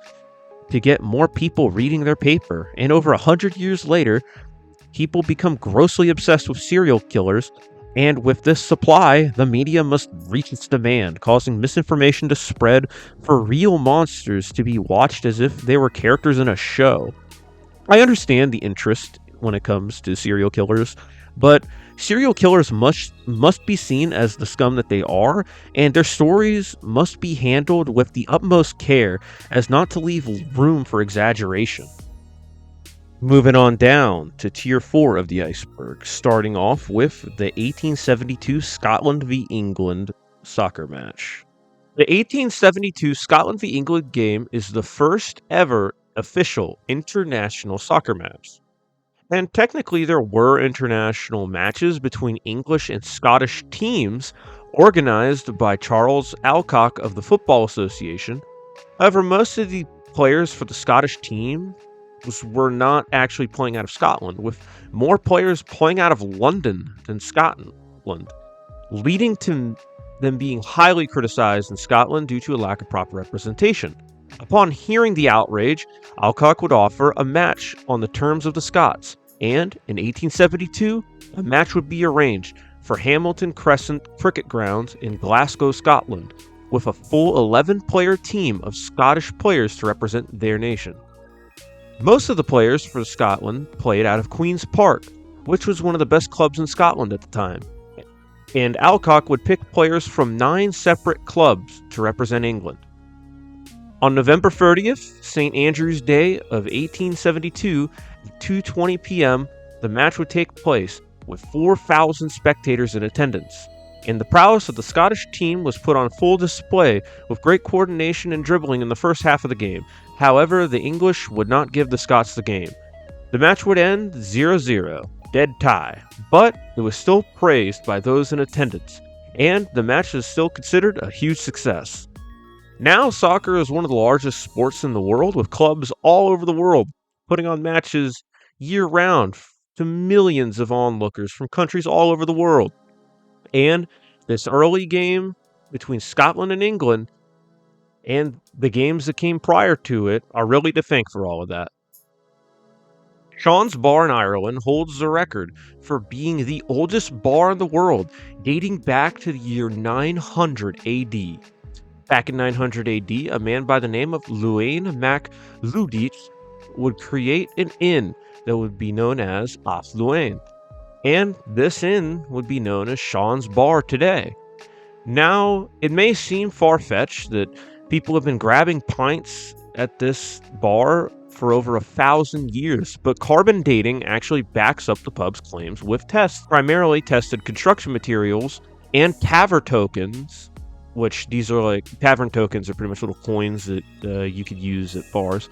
to get more people reading their paper, and over 100 years later, people become grossly obsessed with serial killers, and with this supply, the media must reach its demand, causing misinformation to spread for real monsters to be watched as if they were characters in a show. I understand the interest when it comes to serial killers, but serial killers must be seen as the scum that they are, and their stories must be handled with the utmost care as not to leave room for exaggeration. Moving on down to Tier 4 of the iceberg, starting off with the 1872 Scotland v England soccer match. The 1872 Scotland v England game is the first ever official international soccer match. And technically there were international matches between English and Scottish teams organized by Charles Alcock of the Football Association. However, most of the players for the Scottish team were not actually playing out of Scotland, with more players playing out of London than Scotland, leading to them being highly criticized in Scotland due to a lack of proper representation. Upon hearing the outrage, Alcock would offer a match on the terms of the Scots, and in 1872, a match would be arranged for Hamilton Crescent Cricket Grounds in Glasgow, Scotland, with a full 11-player team of Scottish players to represent their nation. Most of the players for Scotland played out of Queen's Park, which was one of the best clubs in Scotland at the time, and Alcock would pick players from 9 separate clubs to represent England. On November 30th, St. Andrew's Day of 1872, at 2:20 p.m., the match would take place with 4,000 spectators in attendance, and the prowess of the Scottish team was put on full display with great coordination and dribbling in the first half of the game. However, the English would not give the Scots the game. The match would end 0-0, dead tie, but it was still praised by those in attendance, and the match is still considered a huge success. Now, soccer is one of the largest sports in the world, with clubs all over the world putting on matches year-round to millions of onlookers from countries all over the world. And this early game between Scotland and England, and the games that came prior to it, are really to thank for all of that. Sean's Bar in Ireland holds the record for being the oldest bar in the world, dating back to the year 900 AD. Back in 900 AD, a man by the name of Lune Mac Ludich would create an inn that would be known as As Lune, and this inn would be known as Sean's Bar today. Now, it may seem far-fetched that people have been grabbing pints at this bar for over 1,000 years, but carbon dating actually backs up the pub's claims with tests, primarily tested construction materials and tavern tokens, which these are like, tavern tokens are pretty much little coins that you could use at bars,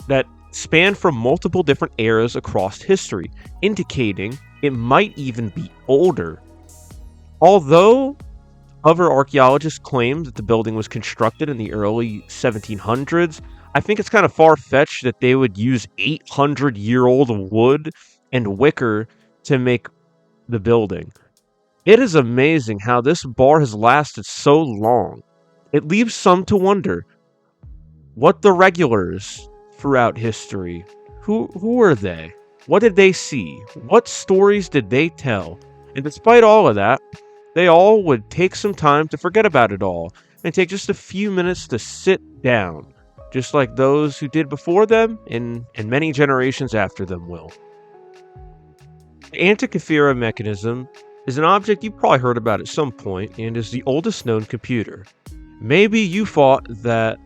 that span from multiple different eras across history, indicating It might even be older. Although other archaeologists claim that the building was constructed in the early 1700s, I think it's kind of far-fetched that they would use 800-year-old wood and wicker to make the building. It is amazing how this bar has lasted so long. It leaves some to wonder. What the regulars throughout history? Who were they? What did they see? What stories did they tell? And despite all of that, they all would take some time to forget about it all and take just a few minutes to sit down, just like those who did before them and many generations after them will. The Antikythera Mechanism is an object you've probably heard about at some point and is the oldest known computer. Maybe you thought that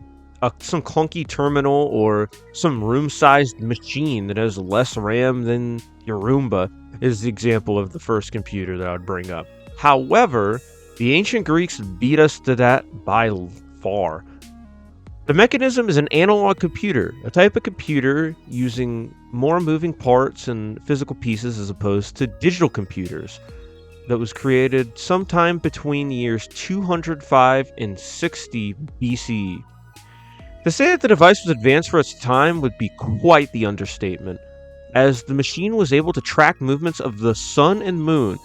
some clunky terminal or some room-sized machine that has less RAM than your Roomba is the example of the first computer that I would bring up. However, the ancient Greeks beat us to that by far. The mechanism is an analog computer, a type of computer using more moving parts and physical pieces as opposed to digital computers that was created sometime between the years 205 and 60 BCE. To say that the device was advanced for its time would be quite the understatement, as the machine was able to track movements of the sun and moon,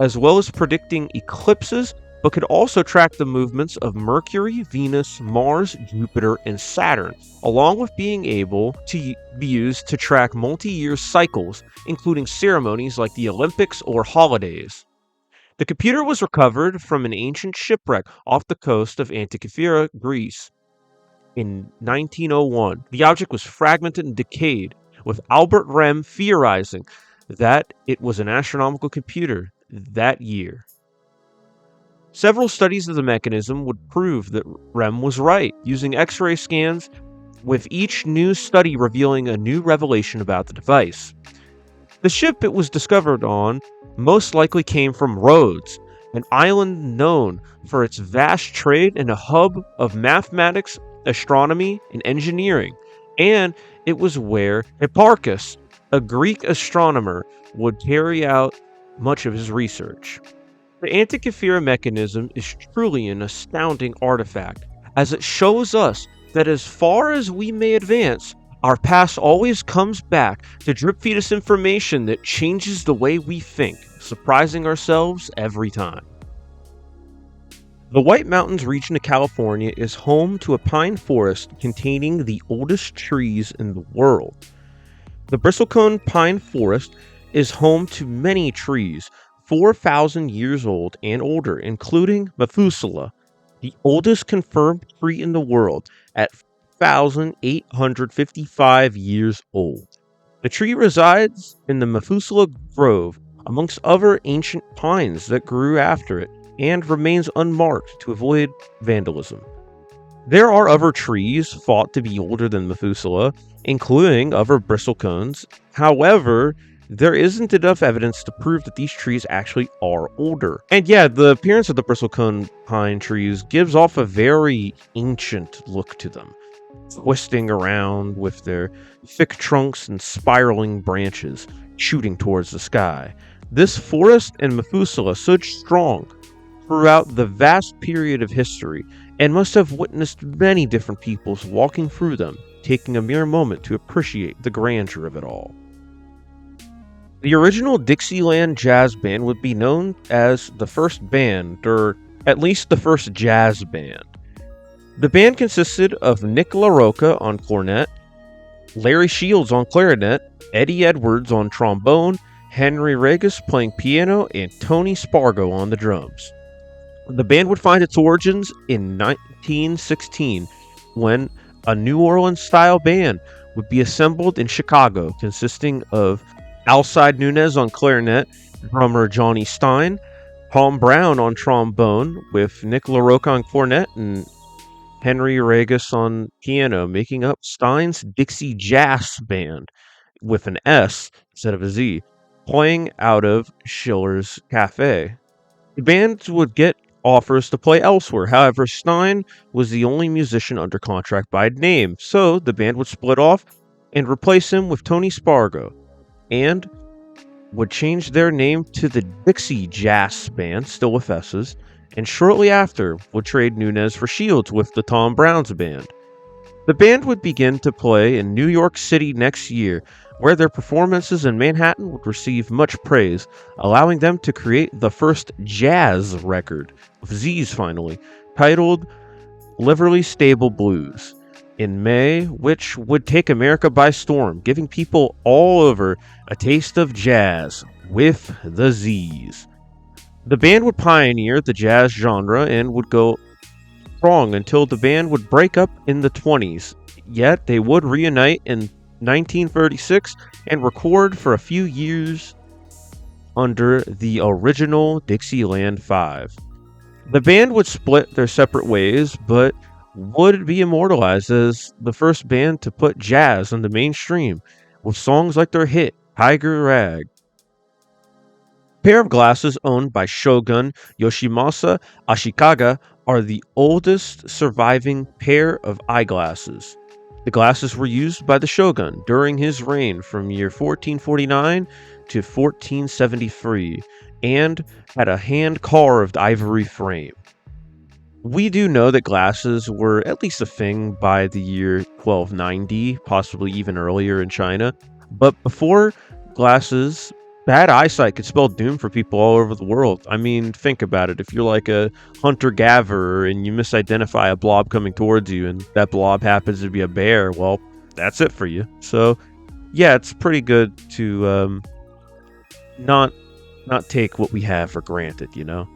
as well as predicting eclipses, but could also track the movements of Mercury, Venus, Mars, Jupiter, and Saturn, along with being able to be used to track multi-year cycles, including ceremonies like the Olympics or holidays. The computer was recovered from an ancient shipwreck off the coast of Antikythera, Greece. In 1901, the object was fragmented and decayed, with Albert Rehm theorizing that it was an astronomical computer that year. Several studies of the mechanism would prove that Rehm was right, using X-ray scans, with each new study revealing a new revelation about the device. The ship it was discovered on most likely came from Rhodes, an island known for its vast trade and a hub of mathematics, astronomy, and engineering, and it was where Hipparchus, a Greek astronomer, would carry out much of his research. The Antikythera Mechanism is truly an astounding artifact, as it shows us that as far as we may advance, our past always comes back to drip-feed us information that changes the way we think, surprising ourselves every time. The White Mountains region of California is home to a pine forest containing the oldest trees in the world. The bristlecone pine forest is home to many trees 4,000 years old and older, including Methuselah, the oldest confirmed tree in the world at 1,855 years old. The tree resides in the Methuselah Grove amongst other ancient pines that grew after it, and remains unmarked to avoid vandalism. There are other trees thought to be older than Methuselah, including other bristlecones. However, there isn't enough evidence to prove that these trees actually are older. And yeah, the appearance of the bristlecone pine trees gives off a very ancient look to them, twisting around with their thick trunks and spiraling branches shooting towards the sky. This forest and Methuselah stood strong throughout the vast period of history, and must have witnessed many different peoples walking through them, taking a mere moment to appreciate the grandeur of it all. The original Dixieland Jazz Band would be known as the first band, or at least the first jazz band. The band consisted of Nick LaRocca on cornet, Larry Shields on clarinet, Eddie Edwards on trombone, Henry Regis playing piano, and Tony Spargo on the drums. The band would find its origins in 1916 when a New Orleans-style band would be assembled in Chicago, consisting of Alcide Nunez on clarinet, drummer Johnny Stein, Tom Brown on trombone, with Nick LaRocca on cornet and Henry Regis on piano, making up Stein's Dixie Jazz Band, with an S instead of a Z, playing out of Schiller's Cafe. The band would get offers to play elsewhere. However, Stein was the only musician under contract by name, so the band would split off and replace him with Tony Spargo. And would change their name to the Dixie Jazz Band, still with S's, and shortly after would trade Nunez for Shields with the Tom Brown's Band. The band would begin to play in New York City next year, where their performances in Manhattan would receive much praise, allowing them to create the first jazz record, with Z's finally, titled Liverly Stable Blues, in May, which would take America by storm, giving people all over a taste of jazz with the Z's. The band would pioneer the jazz genre and would go strong until the band would break up in the 20s, yet they would reunite in 1936 and record for a few years under the original Dixieland 5. The band would split their separate ways, but would be immortalized as the first band to put jazz on the mainstream, with songs like their hit, Tiger Rag. A pair of glasses owned by Shogun Yoshimasa Ashikaga are the oldest surviving pair of eyeglasses. The glasses were used by the Shogun during his reign from year 1449 to 1473 and had a hand-carved ivory frame. We do know that glasses were at least a thing by the year 1290, possibly even earlier in China, but before glasses, bad eyesight could spell doom for people all over the world. I mean, think about it. If you're like a hunter-gatherer and you misidentify a blob coming towards you and that blob happens to be a bear, well, that's it for you. So, yeah, it's pretty good to not take what we have for granted, you know?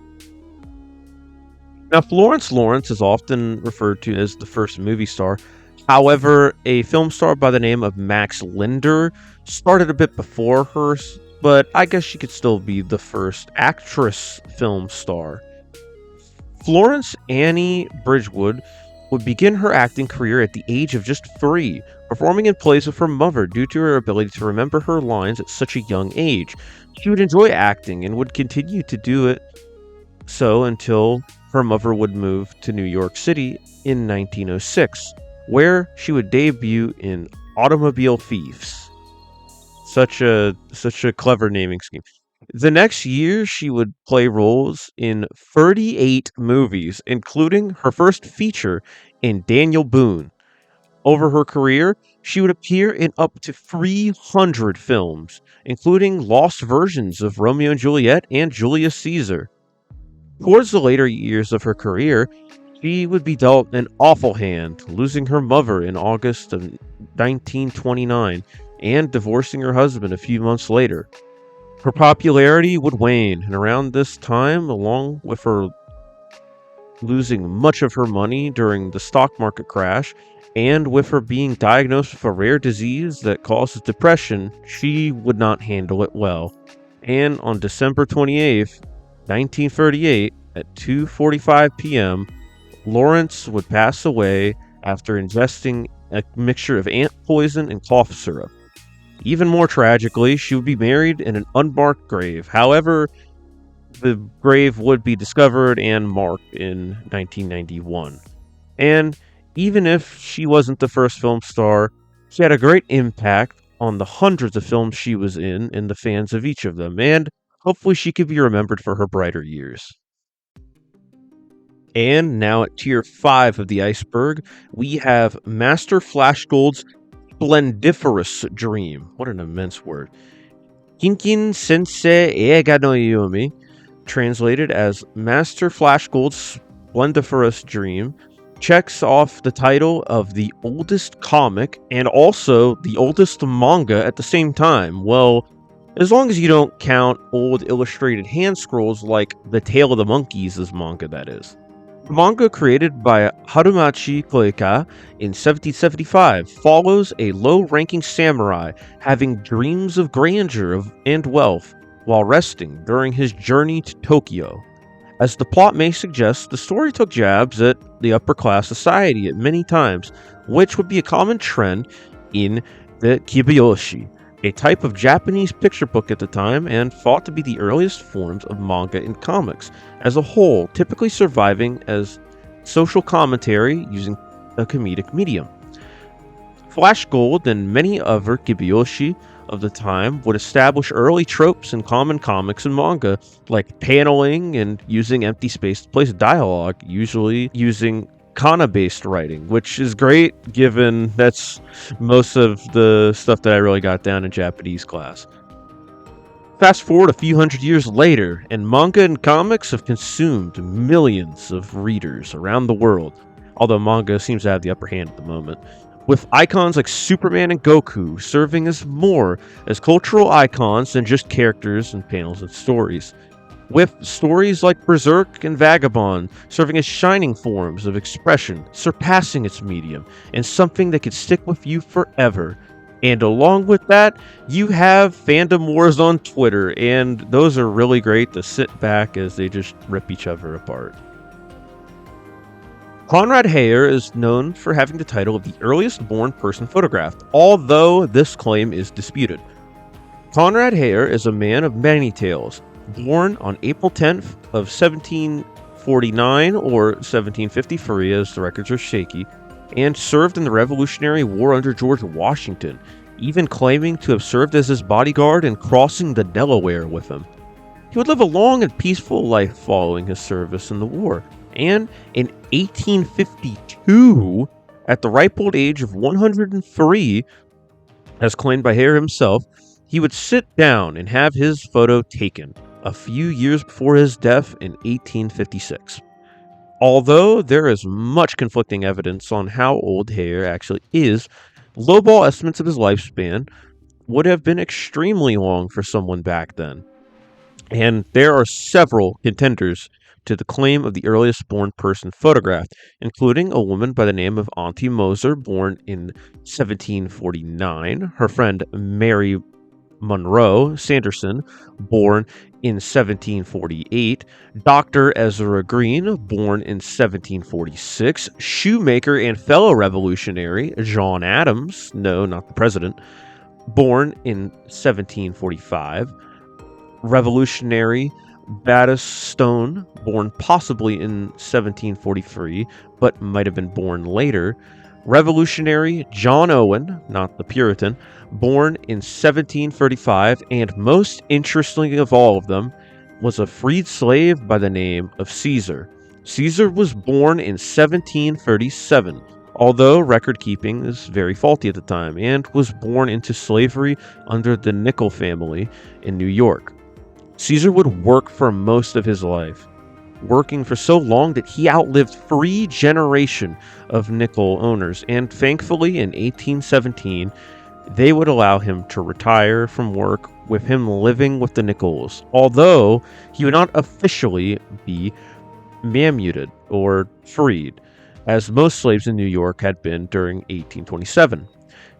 Now, Florence Lawrence is often referred to as the first movie star. However, a film star by the name of Max Linder started a bit before her, but I guess she could still be the first actress film star. Florence Annie Bridgewood would begin her acting career at the age of just 3, performing in plays with her mother due to her ability to remember her lines at such a young age. She would enjoy acting and would continue to do it so until her mother would move to New York City in 1906, where she would debut in Automobile Thieves. Such a clever naming scheme. The next year, she would play roles in 38 movies, including her first feature in Daniel Boone. Over her career, she would appear in up to 300 films, including lost versions of Romeo and Juliet and Julius Caesar. Towards the later years of her career, she would be dealt an awful hand, losing her mother in August of 1929 and divorcing her husband a few months later. Her popularity would wane, and around this time, along with her losing much of her money during the stock market crash, and with her being diagnosed with a rare disease that causes depression, she would not handle it well. And on December 28th, 1938, at 2:45 p.m., Lawrence would pass away after ingesting a mixture of ant poison and cough syrup. Even more tragically, she would be buried in an unmarked grave. However, the grave would be discovered and marked in 1991. And even if she wasn't the first film star, she had a great impact on the hundreds of films she was in and the fans of each of them, and hopefully she could be remembered for her brighter years. And now at tier 5 of the iceberg, we have Master Flashgold's Splendiferous Dream. What an immense word. Kinkin Sensei Eiga no Yumi, translated as Master Flashgold's Splendiferous Dream, checks off the title of the oldest comic and also the oldest manga at the same time. Well, as long as you don't count old illustrated hand scrolls like The Tale of the Monkeys as manga, that is. The manga, created by Harumachi Koika in 1775, follows a low-ranking samurai having dreams of grandeur and wealth while resting during his journey to Tokyo. As the plot may suggest, the story took jabs at the upper-class society at many times, which would be a common trend in the kibyōshi, a type of Japanese picture book at the time and thought to be the earliest forms of manga and comics as a whole, typically surviving as social commentary using a comedic medium. Flash Gold and many other kibyōshi of the time would establish early tropes in common comics and manga, like paneling and using empty space to place dialogue, usually using kana-based writing, which is great given that's most of the stuff that I really got down in Japanese class. Fast forward a few hundred years later, and manga and comics have consumed millions of readers around the world, although manga seems to have the upper hand at the moment, with icons like Superman and Goku serving as more as cultural icons than just characters and panels and stories, with stories like Berserk and Vagabond serving as shining forms of expression, surpassing its medium, and something that could stick with you forever. And along with that, you have fandom wars on Twitter, and those are really great to sit back as they just rip each other apart. Conrad Heyer is known for having the title of the earliest born person photographed, although this claim is disputed. Conrad Heyer is a man of many tales, born on April 10th of 1749 or 1753 as the records are shaky, and served in the Revolutionary War under George Washington, even claiming to have served as his bodyguard and crossing the Delaware with him. He would live a long and peaceful life following his service in the war, and in 1852, at the ripe old age of 103, as claimed by Heyer himself, he would sit down and have his photo taken a few years before his death in 1856. Although there is much conflicting evidence on how old Heyer actually is, lowball estimates of his lifespan would have been extremely long for someone back then. And there are several contenders to the claim of the earliest born person photographed, including a woman by the name of Auntie Moser, born in 1749, her friend Mary Monroe Sanderson, born in 1748, Dr. Ezra Green, born in 1746, shoemaker and fellow revolutionary John Adams, no, not the president, born in 1745, revolutionary Baptist Stone, born possibly in 1743, but might have been born later, revolutionary John Owen, not the Puritan, born in 1735, and most interesting of all of them, was a freed slave by the name of Caesar. Caesar was born in 1737, although record keeping is very faulty at the time, and was born into slavery under the Nikkal family in New York. Caesar would work for most of his life, working for so long that he outlived 3 generations of Nikkal owners, and thankfully in 1817 they would allow him to retire from work, with him living with the Nikkals, although he would not officially be mamuted or freed, as most slaves in New York had been during 1827.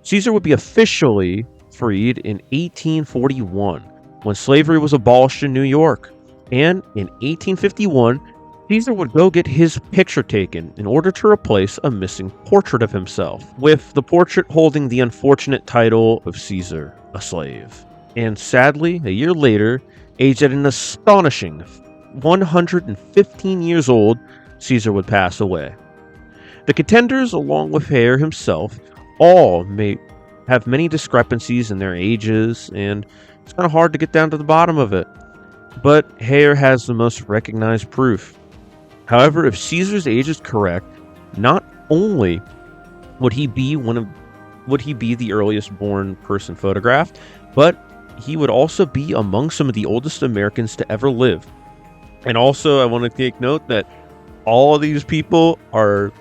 Caesar would be officially freed in 1841, when slavery was abolished in New York, and in 1851, Caesar would go get his picture taken in order to replace a missing portrait of himself, with the portrait holding the unfortunate title of Caesar, a slave. And sadly, a year later, aged at an astonishing 115 years old, Caesar would pass away. The contenders, along with Heyer himself, all may have many discrepancies in their ages, and it's kind of hard to get down to the bottom of it. But Heyer has the most recognized proof. However, if Caesar's age is correct, not only would he be the earliest born person photographed, but he would also be among some of the oldest Americans to ever live. And also, I want to take note that all of these people are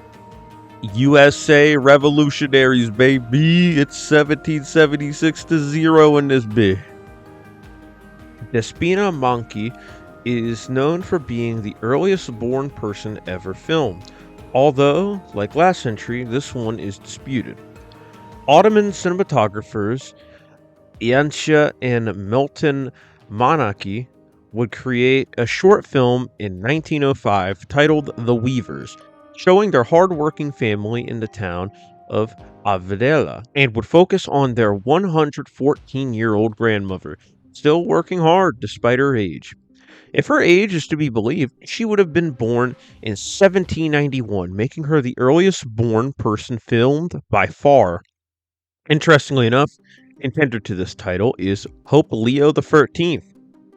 USA revolutionaries, baby. It's 1776 to 0 in this bit. Despina Manaki is known for being the earliest born person ever filmed, although, like last century, this one is disputed. Ottoman cinematographers Yansha and Milton Manaki would create a short film in 1905 titled The Weavers, showing their hard-working family in the town of Avedela, and would focus on their 114-year-old grandmother, still working hard despite her age. If her age is to be believed, she would have been born in 1791, making her the earliest born person filmed by far. Interestingly enough, Contender to this title is Pope Leo XIII,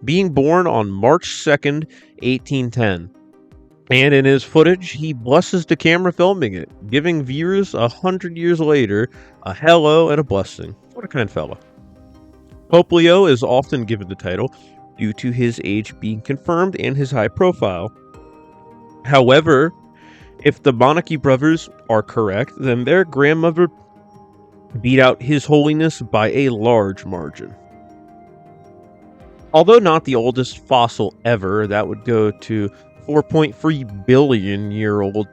being born on March 2nd, 1810. And in his footage, he blesses the camera filming it, giving viewers 100 years later a hello and a blessing. What a kind fella. Pope Leo is often given the title due to his age being confirmed and his high profile. However, if the Manaki brothers are correct, then their grandmother beat out His Holiness by a large margin. Although not the oldest fossil ever, that would go to 4.3 billion year old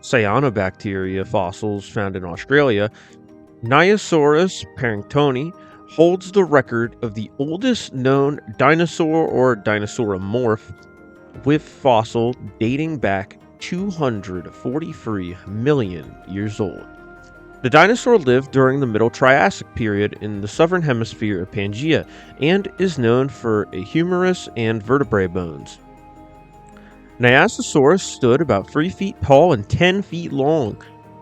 cyanobacteria fossils found in Australia, Niasaurus parringtoni holds the record of the oldest known dinosaur or dinosauromorph with fossil dating back 243 million years old. The dinosaur lived during the Middle Triassic period in the southern hemisphere of Pangaea and is known for a humerus and vertebrae bones. Niasasaurus stood about 3 feet tall and 10 feet long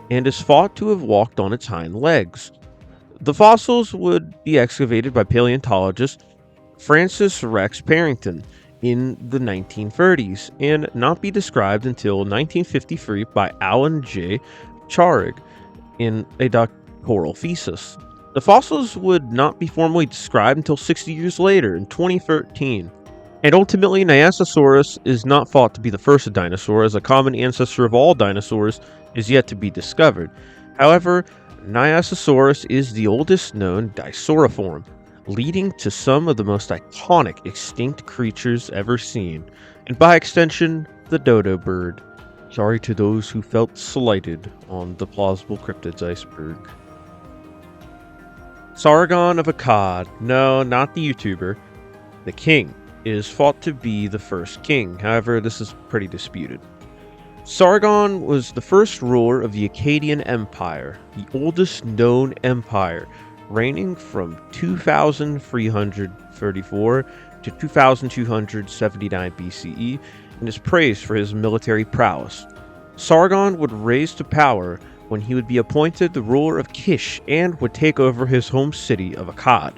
and is thought to have walked on its hind legs. The fossils would be excavated by paleontologist Francis Rex Parrington in the 1930s and not be described until 1953 by Alan J. Charig in a doctoral thesis. The fossils would not be formally described until 60 years later in 2013. And ultimately, Niasasaurus is not thought to be the first dinosaur, as a common ancestor of all dinosaurs is yet to be discovered. However, Niasasaurus is the oldest known disauroform, leading to some of the most iconic extinct creatures ever seen, and by extension, the dodo bird. Sorry to those who felt slighted on the plausible cryptids iceberg. Sargon of Akkad, no, not the YouTuber, the king, is thought to be the first king. However, this is pretty disputed. Sargon was the first ruler of the Akkadian Empire, the oldest known empire, reigning from 2334 to 2279 BCE, and is praised for his military prowess. Sargon would rise to power when he would be appointed the ruler of Kish and would take over his home city of Akkad.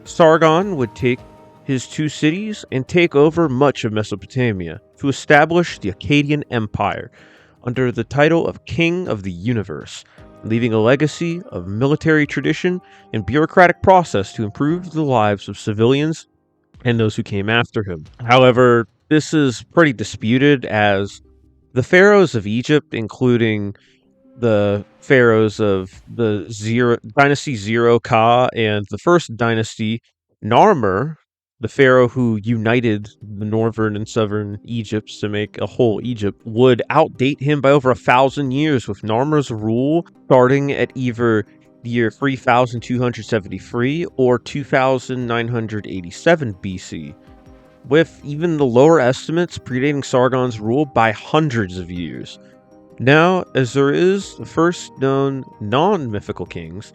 Sargon would take his 2 cities and take over much of Mesopotamia to establish the Akkadian Empire under the title of King of the Universe, leaving a legacy of military tradition and bureaucratic process to improve the lives of civilians and those who came after him. However, this is pretty disputed, as the pharaohs of Egypt, including the pharaohs of the Dynasty 0 Ka and the first dynasty, Narmer, the pharaoh who united the northern and southern Egypts to make a whole Egypt, would outdate him by over 1,000 years, with Narmer's rule starting at either the year 3273 or 2987 BC, with even the lower estimates predating Sargon's rule by hundreds of years. Now, as there is the first known non-mythical kings,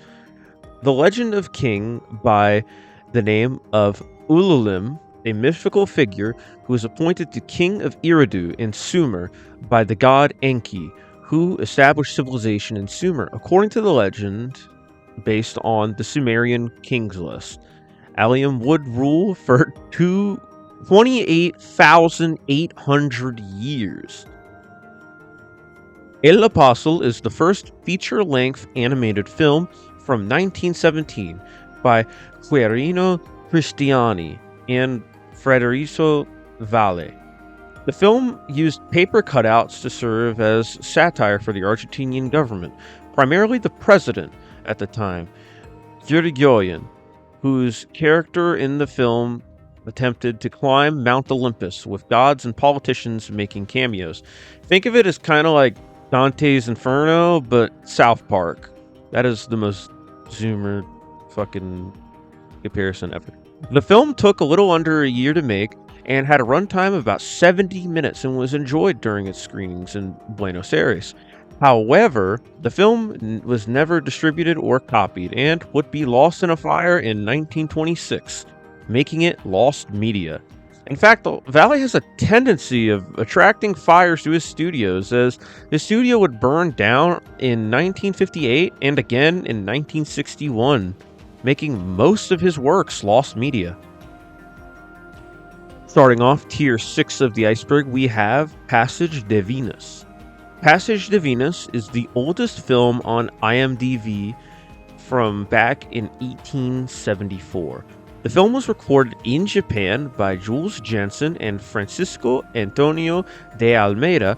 the legend of king by the name of Ululim, a mythical figure who was appointed to king of Eridu in Sumer by the god Enki, who established civilization in Sumer, according to the legend based on the Sumerian kings list. Alium would rule for 28,800 years. El Apostle is the first feature-length animated film from 1917 by Quirino Cristiani and Federico Valle. The film used paper cutouts to serve as satire for the Argentinian government, primarily the president at the time, Yuri Gagarin, whose character in the film attempted to climb Mount Olympus, with gods and politicians making cameos. Think of it as kind of like Dante's Inferno, but South Park. That is the most zoomer fucking comparison ever. The film took a little under a year to make and had a runtime of about 70 minutes and was enjoyed during its screenings in Buenos Aires. However, the film was never distributed or copied and would be lost in a fire in 1926, making it lost media. In fact, Valle has a tendency of attracting fires to his studios, as his studio would burn down in 1958 and again in 1961. making most of his works lost media. Starting off tier 6 of the iceberg, we have Passage de Venus. Passage de Venus is the oldest film on IMDb from back in 1874. The film was recorded in Japan by Jules Janssen and Francisco Antonio de Almeida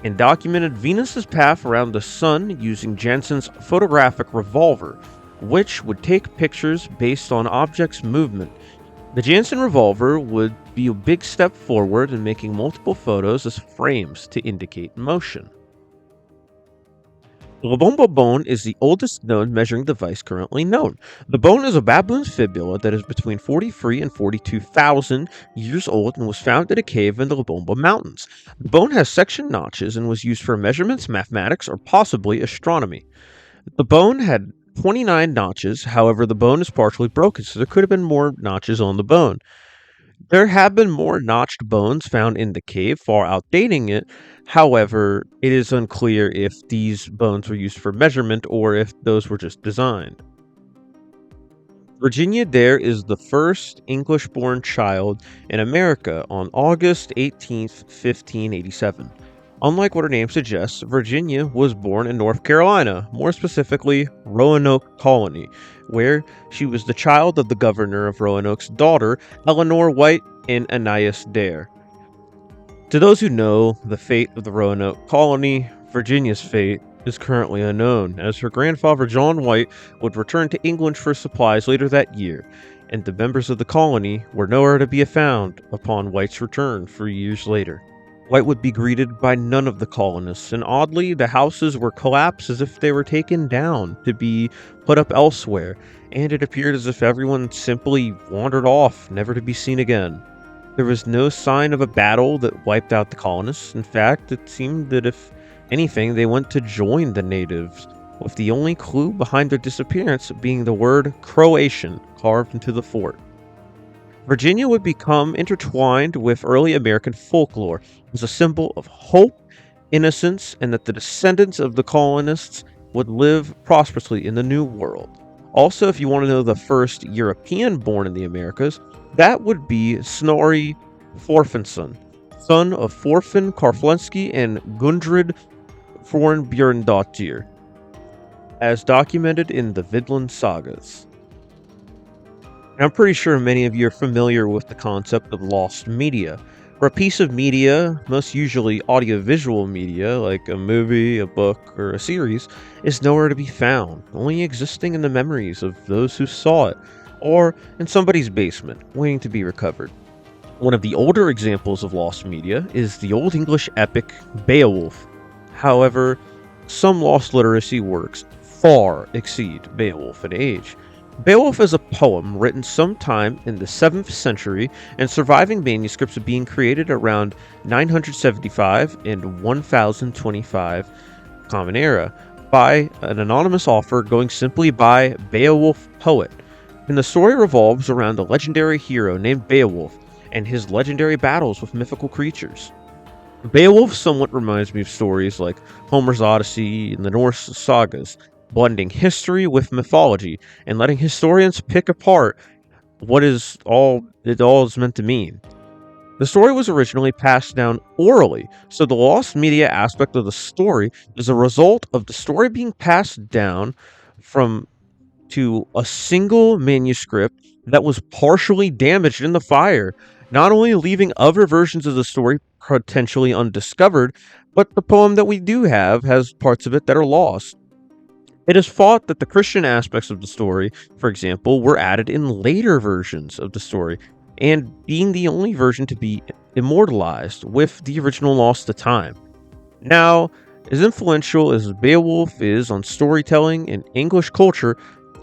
and documented Venus's path around the sun using Janssen's photographic revolver, which would take pictures based on objects' movement. The Janssen revolver would be a big step forward in making multiple photos as frames to indicate motion. The Lebombo Bone is the oldest known measuring device currently known. The bone is a baboon's fibula that is between 43 and 42,000 years old and was found in a cave in the Lebombo Mountains. The bone has section notches and was used for measurements, mathematics, or possibly astronomy. The bone had 29 notches, however the bone is partially broken, so there could have been more notches on the bone. There have been more notched bones found in the cave, far outdating it. However, it is unclear if these bones were used for measurement or if those were just designed. Virginia Dare is the first English-born child in America on August 18, 1587. Unlike what her name suggests, Virginia was born in North Carolina, more specifically Roanoke Colony, where she was the child of the governor of Roanoke's daughter, Eleanor White and Ananias Dare. To those who know the fate of the Roanoke Colony, Virginia's fate is currently unknown, as her grandfather John White would return to England for supplies later that year, and the members of the colony were nowhere to be found upon White's return 3 years later. White would be greeted by none of the colonists, and oddly, the houses were collapsed as if they were taken down to be put up elsewhere, and it appeared as if everyone simply wandered off, never to be seen again. There was no sign of a battle that wiped out the colonists. In fact, it seemed that if anything, they went to join the natives, with the only clue behind their disappearance being the word Croatian carved into the fort. Virginia would become intertwined with early American folklore as a symbol of hope, innocence, and that the descendants of the colonists would live prosperously in the New World. Also, if you want to know the first European born in the Americas, that would be Snorri Þorfinnsson, son of Thorfinn Karlsefni and Gundrid Þorbjörnsdóttir, as documented in the Vinland sagas. I'm pretty sure many of you are familiar with the concept of lost media. For a piece of media, most usually audiovisual media, like a movie, a book, or a series, is nowhere to be found, only existing in the memories of those who saw it, or in somebody's basement, waiting to be recovered. One of the older examples of lost media is the Old English epic Beowulf. However, some lost literacy works far exceed Beowulf in age. Beowulf is a poem written sometime in the 7th century, and surviving manuscripts are being created around 975 and 1025 Common Era by an anonymous author going simply by Beowulf Poet. And the story revolves around a legendary hero named Beowulf and his legendary battles with mythical creatures. Beowulf somewhat reminds me of stories like Homer's Odyssey and the Norse sagas, blending history with mythology and letting historians pick apart what it all is meant to mean. The story was originally passed down orally, so the lost media aspect of the story is a result of the story being passed down to a single manuscript that was partially damaged in the fire, not only leaving other versions of the story potentially undiscovered, but the poem that we do have has parts of it that are lost. It is thought that the Christian aspects of the story, for example, were added in later versions of the story, and being the only version to be immortalized, with the original lost to time. Now, as influential as Beowulf is on storytelling and English culture,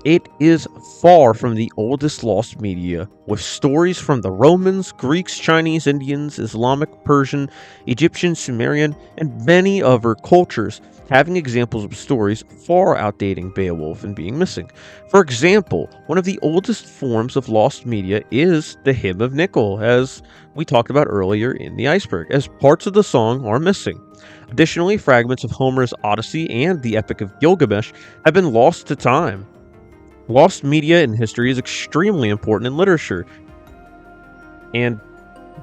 it is far from the oldest lost media, with stories from the Romans, Greeks, Chinese, Indians, Islamic, Persian, Egyptian, Sumerian, and many other cultures having examples of stories far outdating Beowulf and being missing. For example, one of the oldest forms of lost media is the Hymn of Nikkal, as we talked about earlier in the Iceberg, as parts of the song are missing. Additionally, fragments of Homer's Odyssey and the Epic of Gilgamesh have been lost to time. Lost media in history is extremely important in literature, and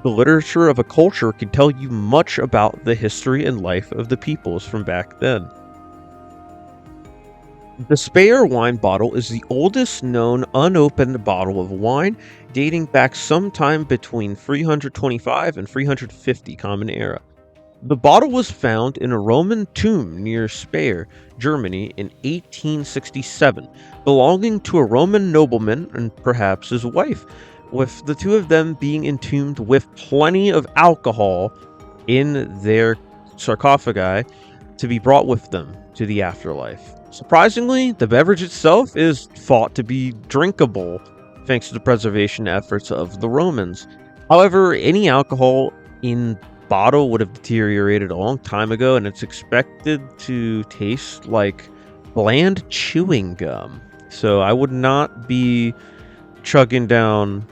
the literature of a culture can tell you much about the history and life of the peoples from back then. The Speyer wine bottle is the oldest known unopened bottle of wine, dating back sometime between 325 and 350 Common Era. The bottle was found in a Roman tomb near Speyer, Germany in 1867, belonging to a Roman nobleman and perhaps his wife, with the two of them being entombed with plenty of alcohol in their sarcophagi to be brought with them to the afterlife. Surprisingly, the beverage itself is thought to be drinkable thanks to the preservation efforts of the Romans. However, any alcohol in bottle would have deteriorated a long time ago, and it's expected to taste like bland chewing gum. So I would not be chugging down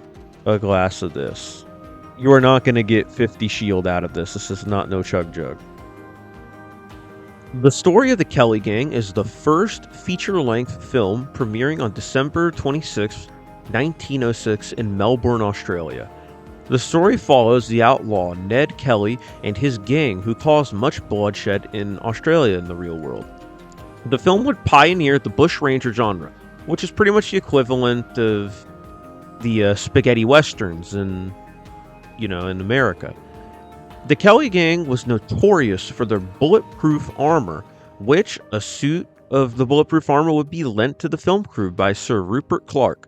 a glass of this. You are not going to get 50 shield out of this. This is not no chug jug. The Story of the Kelly Gang is the first feature-length film premiering on December 26, 1906 in Melbourne, Australia. The story follows the outlaw Ned Kelly and his gang, who caused much bloodshed in Australia in the real world. The film would pioneer the bushranger genre, which is pretty much the equivalent of the spaghetti westerns in America. The Kelly Gang was notorious for their bulletproof armor, which a suit of the bulletproof armor would be lent to the film crew by Sir Rupert Clarke.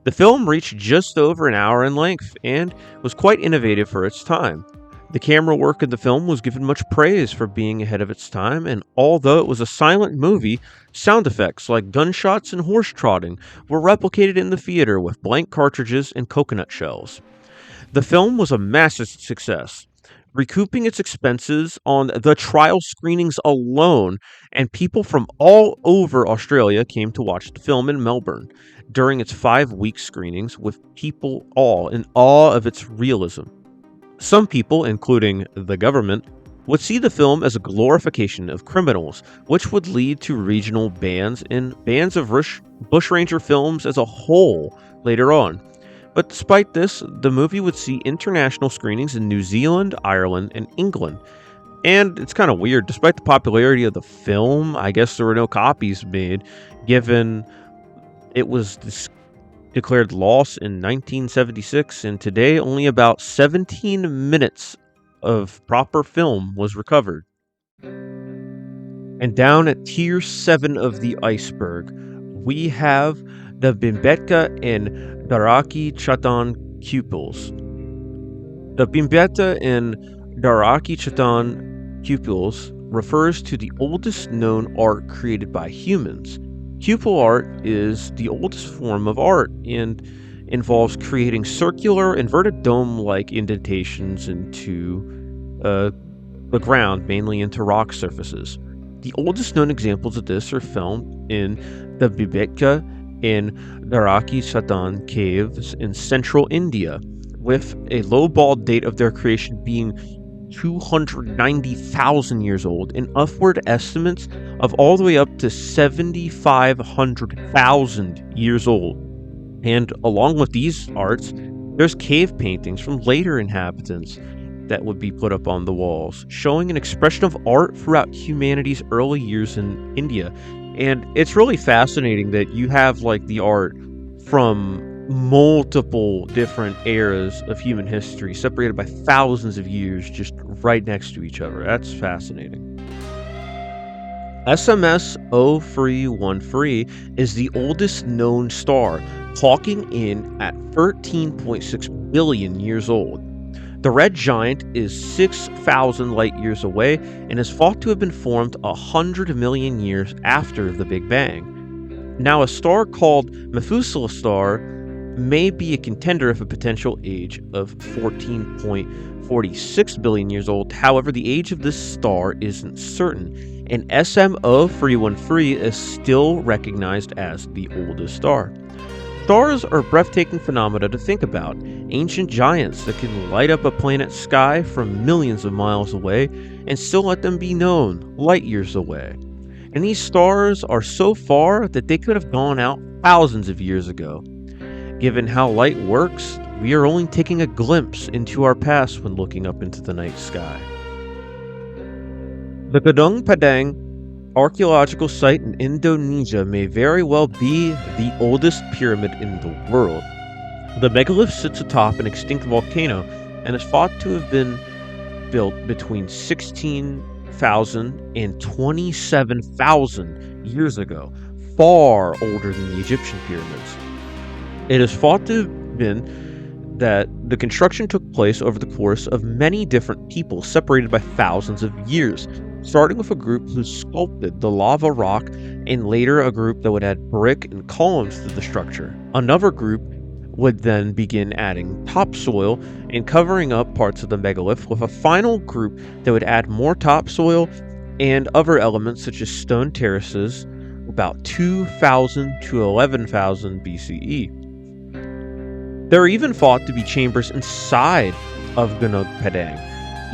The film reached just over an hour in length and was quite innovative for its time. The camera work in the film was given much praise for being ahead of its time, and although it was a silent movie, sound effects like gunshots and horse trotting were replicated in the theater with blank cartridges and coconut shells. The film was a massive success, recouping its expenses on the trial screenings alone, and people from all over Australia came to watch the film in Melbourne during its 5-week screenings, with people all in awe of its realism. Some people, including the government, would see the film as a glorification of criminals, which would lead to regional bans and bans of bushranger films as a whole later on. But despite this, the movie would see international screenings in New Zealand, Ireland, and England. And it's kind of weird, despite the popularity of the film, I guess there were no copies made, given it was declared lost in 1976, and today only about 17 minutes of proper film was recovered. And down at Tier 7 of the Iceberg, we have the Bimbetka and Daraki Chatan cupels. The Bimbetka and Daraki Chatan cupels refers to the oldest known art created by humans. Cupel art is the oldest form of art and involves creating circular, inverted dome-like indentations into the ground, mainly into rock surfaces. The oldest known examples of this are found in the Bimbetka and Daraki Chatan caves in central India, with a low-ball date of their creation being 290,000 years old, and upward estimates of all the way up to 7,500,000 years old. And along with these arts, there's cave paintings from later inhabitants that would be put up on the walls, showing an expression of art throughout humanity's early years in India. And it's really fascinating that you have like the art from multiple different eras of human history, separated by thousands of years, just right next to each other. That's fascinating. SMS 0313 is the oldest known star, clocking in at 13.6 billion years old. The red giant is 6,000 light years away and is thought to have been formed 100 million years after the Big Bang. Now, a star called Methuselah star may be a contender of a potential age of 14.46 billion years old. However, the age of this star isn't certain, and SMO 313 is still recognized as the oldest star. Stars are breathtaking phenomena to think about, ancient giants that can light up a planet's sky from millions of miles away and still let them be known light years away. And these stars are so far that they could have gone out thousands of years ago. Given how light works, we are only taking a glimpse into our past when looking up into the night sky. The Gedung Padang archaeological site in Indonesia may very well be the oldest pyramid in the world. The megalith sits atop an extinct volcano and is thought to have been built between 16,000 and 27,000 years ago, far older than the Egyptian pyramids. It is thought to have been that the construction took place over the course of many different people separated by thousands of years, starting with a group who sculpted the lava rock and later a group that would add brick and columns to the structure. Another group would then begin adding topsoil and covering up parts of the megalith, with a final group that would add more topsoil and other elements such as stone terraces about 2,000 to 11,000 BCE. There are even thought to be chambers inside of Gedung Padang,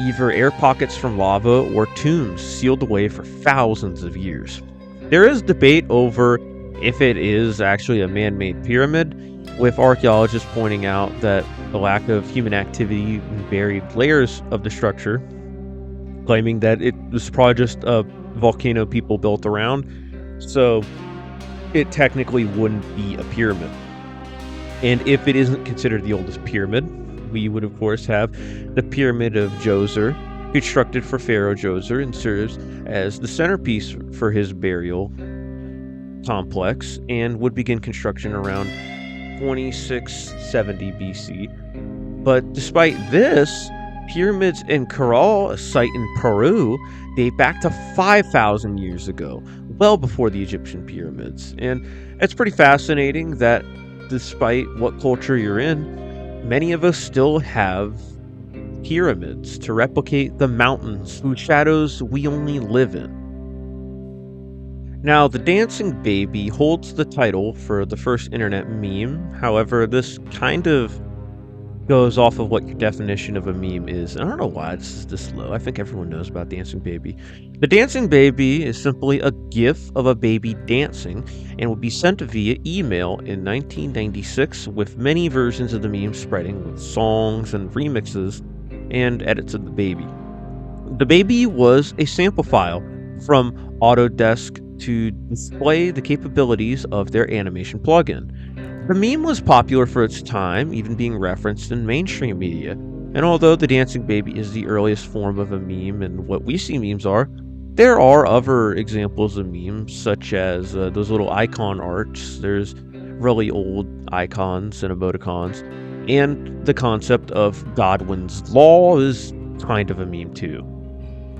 either air pockets from lava or tombs sealed away for thousands of years. There is debate over if it is actually a man-made pyramid, with archaeologists pointing out that the lack of human activity in buried layers of the structure, claiming that it was probably just a volcano people built around, so it technically wouldn't be a pyramid. And if it isn't considered the oldest pyramid, we would of course have the Pyramid of Djoser, constructed for Pharaoh Djoser and serves as the centerpiece for his burial complex, and would begin construction around 2670 BC. But despite this, pyramids in Caral, a site in Peru, date back to 5,000 years ago, well before the Egyptian pyramids. And it's pretty fascinating that despite what culture you're in, many of us still have pyramids to replicate the mountains whose shadows we only live in. Now, the dancing baby holds the title for the first internet meme. However, this kind of goes off of what your definition of a meme is. I don't know why this is this low. I think everyone knows about dancing baby. The dancing baby is simply a GIF of a baby dancing and would be sent via email in 1996, with many versions of the meme spreading with songs and remixes and edits of the baby. The baby was a sample file from Autodesk to display the capabilities of their animation plugin. The meme was popular for its time, even being referenced in mainstream media. And although the dancing baby is the earliest form of a meme and what we see memes are, there are other examples of memes, such as those little icon arts. There's really old icons and emoticons. And the concept of Godwin's Law is kind of a meme too.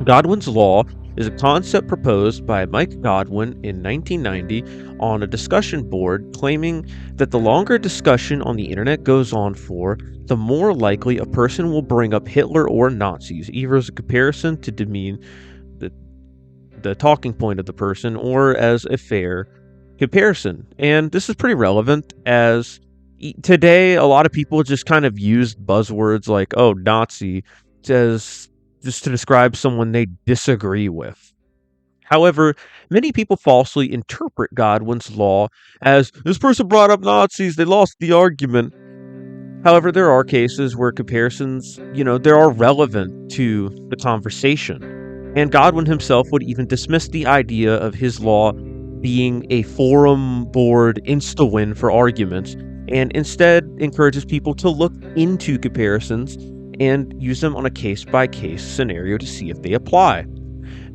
Godwin's Law is a concept proposed by Mike Godwin in 1990 on a discussion board, claiming that the longer discussion on the internet goes on for, the more likely a person will bring up Hitler or Nazis, either as a comparison to demean the talking point of the person or as a fair comparison. And this is pretty relevant, as today a lot of people just kind of use buzzwords like, oh, Nazi, as just to describe someone they disagree with. However, many people falsely interpret Godwin's Law as, this person brought up Nazis, they lost the argument. However, there are cases where comparisons, they are relevant to the conversation. And Godwin himself would even dismiss the idea of his law being a forum board insta-win for arguments, and instead encourages people to look into comparisons and use them on a case-by-case scenario to see if they apply.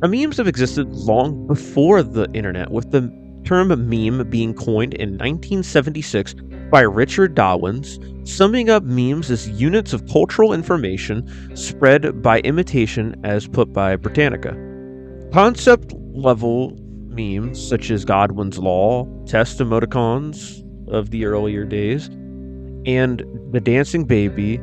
Now, memes have existed long before the internet, with the term meme being coined in 1976 by Richard Dawkins, summing up memes as units of cultural information spread by imitation as put by Britannica. Concept-level memes such as Godwin's Law, test emoticons of the earlier days, and the dancing baby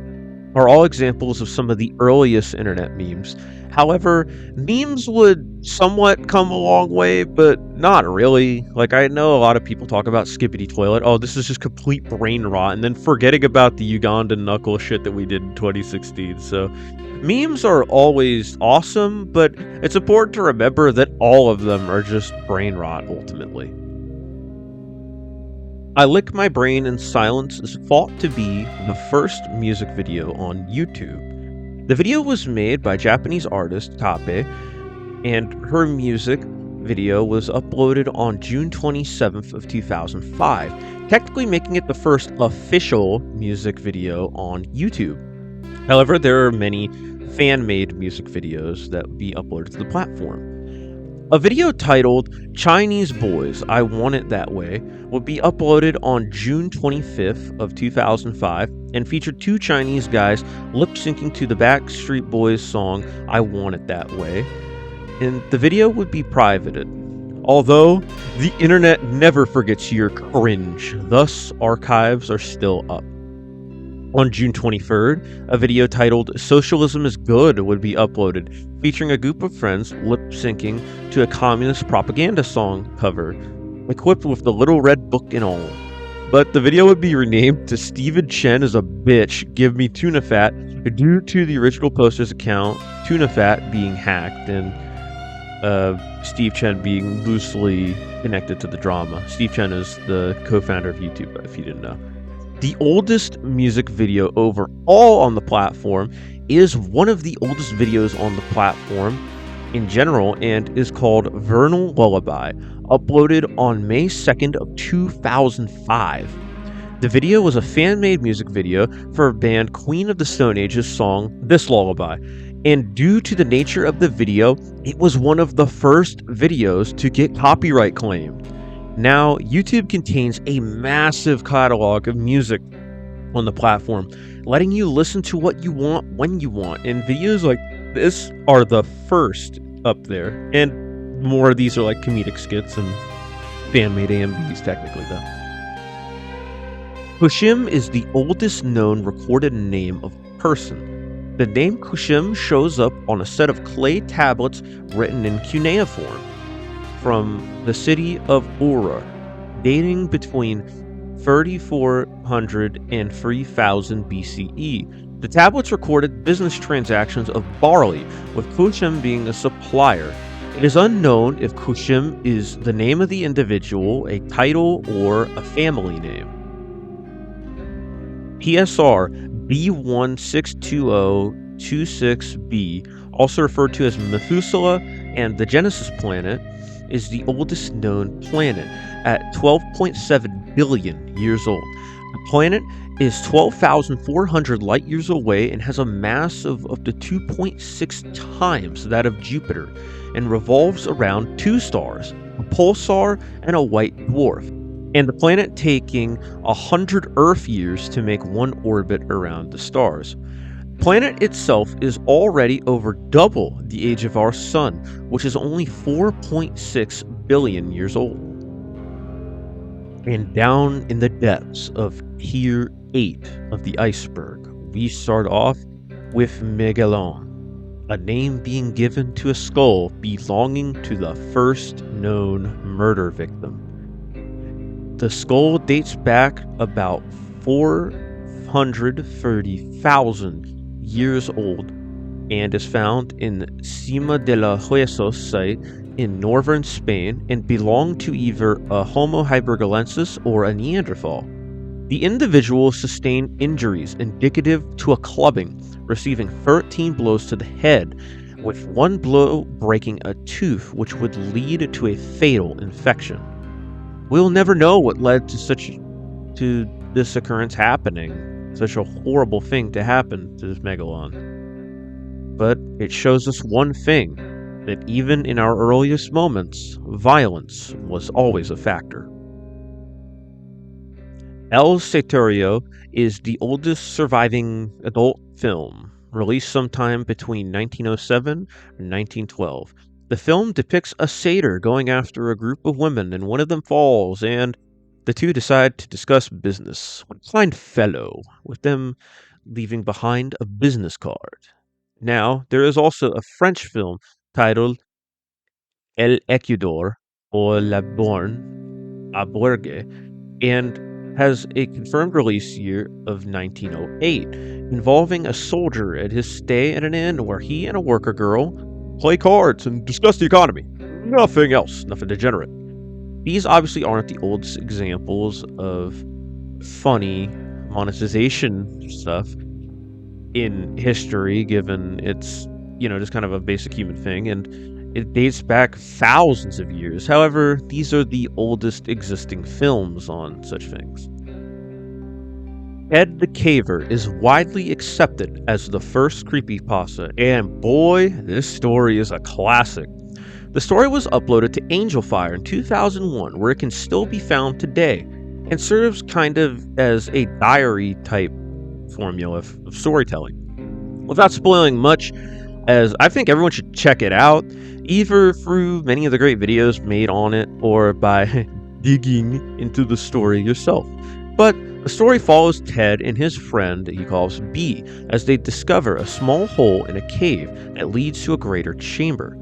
are all examples of some of the earliest internet memes. However, memes would somewhat come a long way, but not really. Like, I know a lot of people talk about Skippity Toilet. Oh, this is just complete brain rot, and then forgetting about the Ugandan knuckle shit that we did in 2016. So, memes are always awesome, but it's important to remember that all of them are just brain rot, ultimately. I Lick My Brain in Silence is thought to be the first music video on YouTube. The video was made by Japanese artist Tape, and her music video was uploaded on June 27th of 2005, technically making it the first official music video on YouTube. However, there are many fan-made music videos that would be uploaded to the platform. A video titled Chinese Boys, I Want It That Way would be uploaded on June 25th of 2005 and featured two Chinese guys lip-syncing to the Backstreet Boys song I Want It That Way, and the video would be privated. Although, the internet never forgets your cringe, thus archives are still up. On June 23rd, a video titled Socialism is Good would be uploaded, featuring a group of friends lip-syncing to a communist propaganda song cover, equipped with the Little Red Book and all. But the video would be renamed to Steven Chen is a Bitch, Give Me Tuna Fat, due to the original poster's account, Tuna Fat, being hacked, and Steve Chen being loosely connected to the drama. Steve Chen is the co-founder of YouTube, if you didn't know. The oldest music video overall on the platform is one of the oldest videos on the platform in general and is called Vernal Lullaby, uploaded on May 2nd of 2005. The video was a fan-made music video for a band Queen of the Stone Age's song This Lullaby, and due to the nature of the video, it was one of the first videos to get copyright claimed. Now, YouTube contains a massive catalog of music on the platform, letting you listen to what you want when you want, and videos like this are the first up there, and more of these are like comedic skits and fan-made AMVs technically though. Hymm is the oldest known recorded name of a person. The name Hymm shows up on a set of clay tablets written in cuneiform from the city of Ura, dating between 3400 and 3000 BCE. The tablets recorded business transactions of barley, with Hymm being a supplier. It is unknown if Hymm is the name of the individual, a title, or a family name. PSR B162026b, also referred to as Methuselah and the Genesis planet, is the oldest known planet at 12.7 billion years old. The planet is 12,400 light years away and has a mass of up to 2.6 times that of Jupiter, and revolves around two stars, a pulsar and a white dwarf, and the planet taking 100 Earth years to make one orbit around the stars. The planet itself is already over double the age of our Sun, which is only 4.6 billion years old. And down in the depths of Tier 8 of the Iceberg, we start off with Megalon, a name being given to a skull belonging to the first known murder victim. The skull dates back about 430,000 years old and is found in Cima de los Huesos site in northern Spain and belonged to either a Homo heidelbergensis or a Neanderthal. The individual sustained injuries indicative to a clubbing, receiving 13 blows to the head, with one blow breaking a tooth, which would lead to a fatal infection. We'll never know what led to this occurrence happening, such a horrible thing to happen to this Megalon. But it shows us one thing, that even in our earliest moments, violence was always a factor. El Ceterio is the oldest surviving adult film, released sometime between 1907 and 1912. The film depicts a satyr going after a group of women, and one of them falls, and the two decide to discuss business. What a fine fellow, with them leaving behind a business card. Now, there is also a French film titled El Ecuador or La Borne à Borgue and has a confirmed release year of 1908, involving a soldier at his stay at an inn where he and a worker girl play cards and discuss the economy. Nothing else, nothing degenerate. These obviously aren't the oldest examples of funny monetization stuff in history, given it's, just kind of a basic human thing, and it dates back thousands of years. However, these are the oldest existing films on such things. Ted the Caver is widely accepted as the first creepypasta, and boy, this story is a classic. The story was uploaded to Angelfire in 2001, where it can still be found today, and serves kind of as a diary-type formula of storytelling. Without spoiling much, as I think everyone should check it out, either through many of the great videos made on it or by digging into the story yourself. But the story follows Ted and his friend that he calls B as they discover a small hole in a cave that leads to a greater chamber.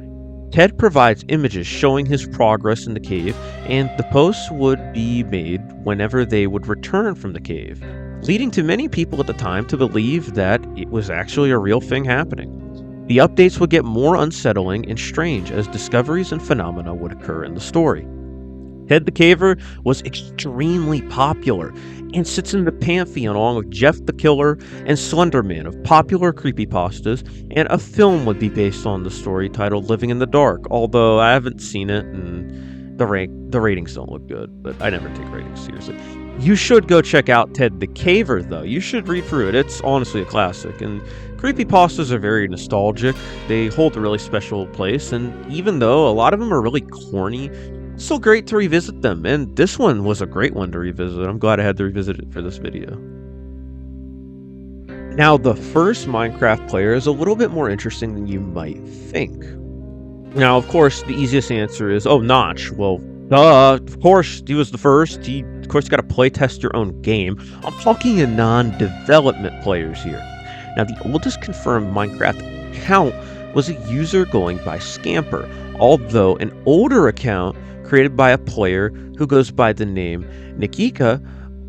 Ted provides images showing his progress in the cave, and the posts would be made whenever they would return from the cave, leading to many people at the time to believe that it was actually a real thing happening. The updates would get more unsettling and strange as discoveries and phenomena would occur in the story. Ted the Caver was extremely popular and sits in the pantheon along with Jeff the Killer and Slenderman of popular creepypastas, and a film would be based on the story titled Living in the Dark, although I haven't seen it and the ratings don't look good, but I never take ratings seriously. You should go check out Ted the Caver, though. You should read through it. It's honestly a classic, and creepypastas are very nostalgic. They hold a really special place, and even though a lot of them are really corny, it's still great to revisit them, and this one was a great one to revisit. I'm glad I had to revisit it for this video. Now, the first Minecraft player is a little bit more interesting than you might think. Now, of course, the easiest answer is, oh, Notch. Well, duh, of course, he was the first. Of course, you got to playtest your own game. I'm talking to non-development players here. Now, the oldest confirmed Minecraft account was a user going by Scamper, although an older account created by a player who goes by the name Nikika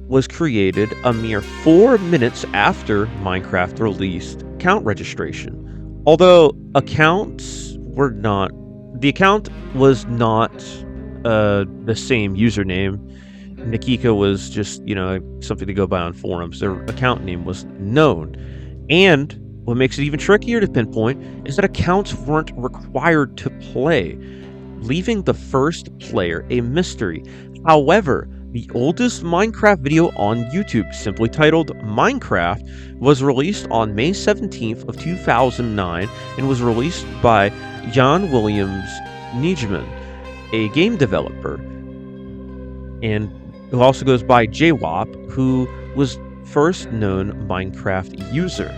was created a mere 4 minutes after Minecraft released account registration. Although the account was not the same username. Nikika was just, something to go by on forums. Their account name was known. And what makes it even trickier to pinpoint is that accounts weren't required to play, leaving the first player a mystery. However, the oldest Minecraft video on YouTube, simply titled Minecraft, was released on May 17th of 2009 and was released by Jan Williams Nijman, a game developer, and who also goes by JWAP, who was first known Minecraft user.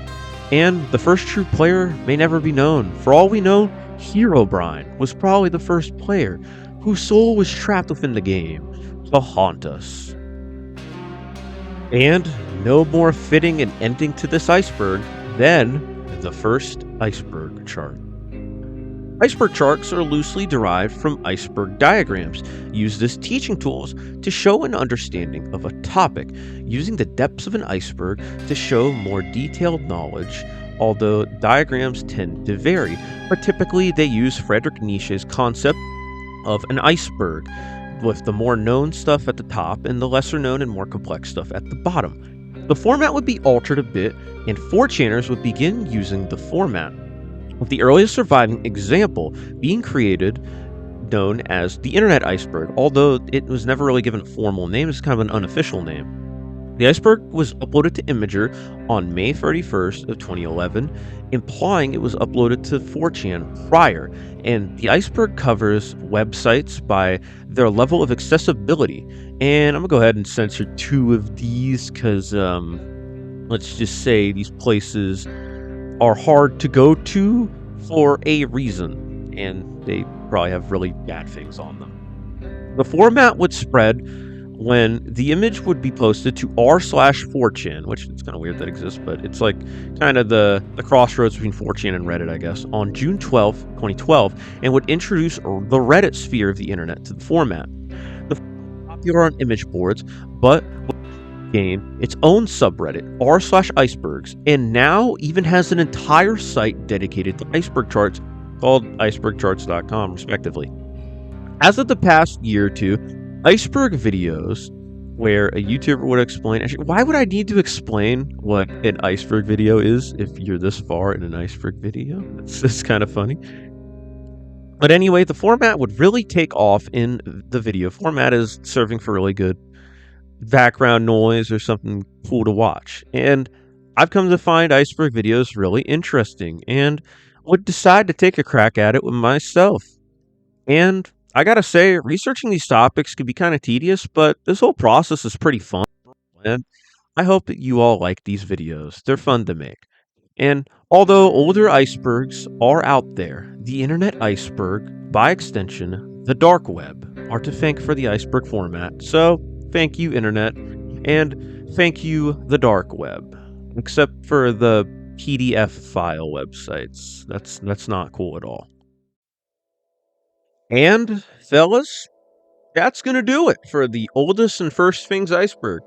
And the first true player may never be known. For all we know, Herobrine was probably the first player whose soul was trapped within the game to haunt us. And no more fitting an ending to this iceberg than the first iceberg chart. Iceberg charts are loosely derived from iceberg diagrams, used as teaching tools to show an understanding of a topic, using the depths of an iceberg to show more detailed knowledge, although diagrams tend to vary, but typically they use Friedrich Nietzsche's concept of an iceberg, with the more known stuff at the top and the lesser known and more complex stuff at the bottom. The format would be altered a bit, and 4chaners would begin using the format, with the earliest surviving example being created known as the Internet Iceberg, although it was never really given a formal name. It's kind of an unofficial name. The iceberg was uploaded to Imgur on May 31st of 2011, implying it was uploaded to 4chan prior, and the iceberg covers websites by their level of accessibility. And I'm gonna go ahead and censor 2 of these because let's just say these places are hard to go to for a reason, and they probably have really bad things on them. The format would spread when the image would be posted to r/4chan, which it's kind of weird that exists, but it's like kind of the crossroads between 4chan and Reddit, I guess, on June 12th, 2012, and would introduce the Reddit sphere of the internet to the format. The format was popular on image boards, but gained its own subreddit, r/icebergs, and now even has an entire site dedicated to iceberg charts called icebergcharts.com, respectively. As of the past year or two, iceberg videos, where a YouTuber would explain... Actually, why would I need to explain what an iceberg video is if you're this far in an iceberg video? It's kind of funny. But anyway, the format would really take off in the video format as serving for really good background noise or something cool to watch. And I've come to find iceberg videos really interesting and would decide to take a crack at it with myself. And I gotta say, researching these topics can be kind of tedious, but this whole process is pretty fun. And I hope that you all like these videos. They're fun to make. And although older icebergs are out there, the internet iceberg, by extension, the dark web, are to thank for the iceberg format. So, thank you, internet, and thank you, the dark web. Except for the PDF file websites. That's not cool at all. And, fellas, that's gonna do it for the oldest and first things iceberg.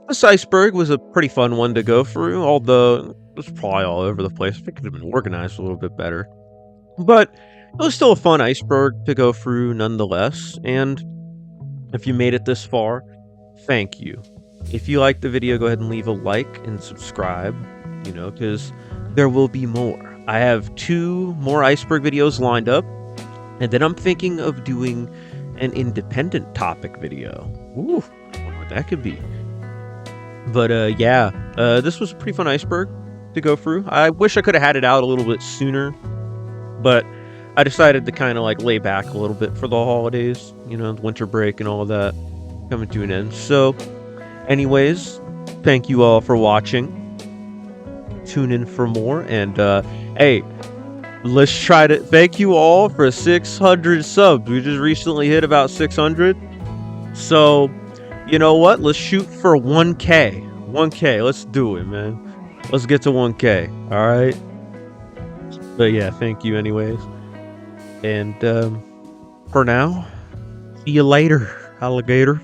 This iceberg was a pretty fun one to go through, although it was probably all over the place. I think it could have been organized a little bit better. But it was still a fun iceberg to go through nonetheless, and if you made it this far, thank you. If you liked the video, go ahead and leave a like and subscribe, because there will be more. I have 2 more iceberg videos lined up, and then I'm thinking of doing an independent topic video. Ooh, I wonder what that could be. But this was a pretty fun iceberg to go through. I wish I could have had it out a little bit sooner, but I decided to kind of like lay back a little bit for the holidays, the winter break and all of that coming to an end. So, anyways, thank you all for watching. Tune in for more, and hey, let's try to thank you all for 600 subs. We just recently hit about 600. So, you know what? Let's shoot for 1K. 1K. Let's do it, man. Let's get to 1K. All right. But yeah, thank you anyways. And for now, see you later, alligator.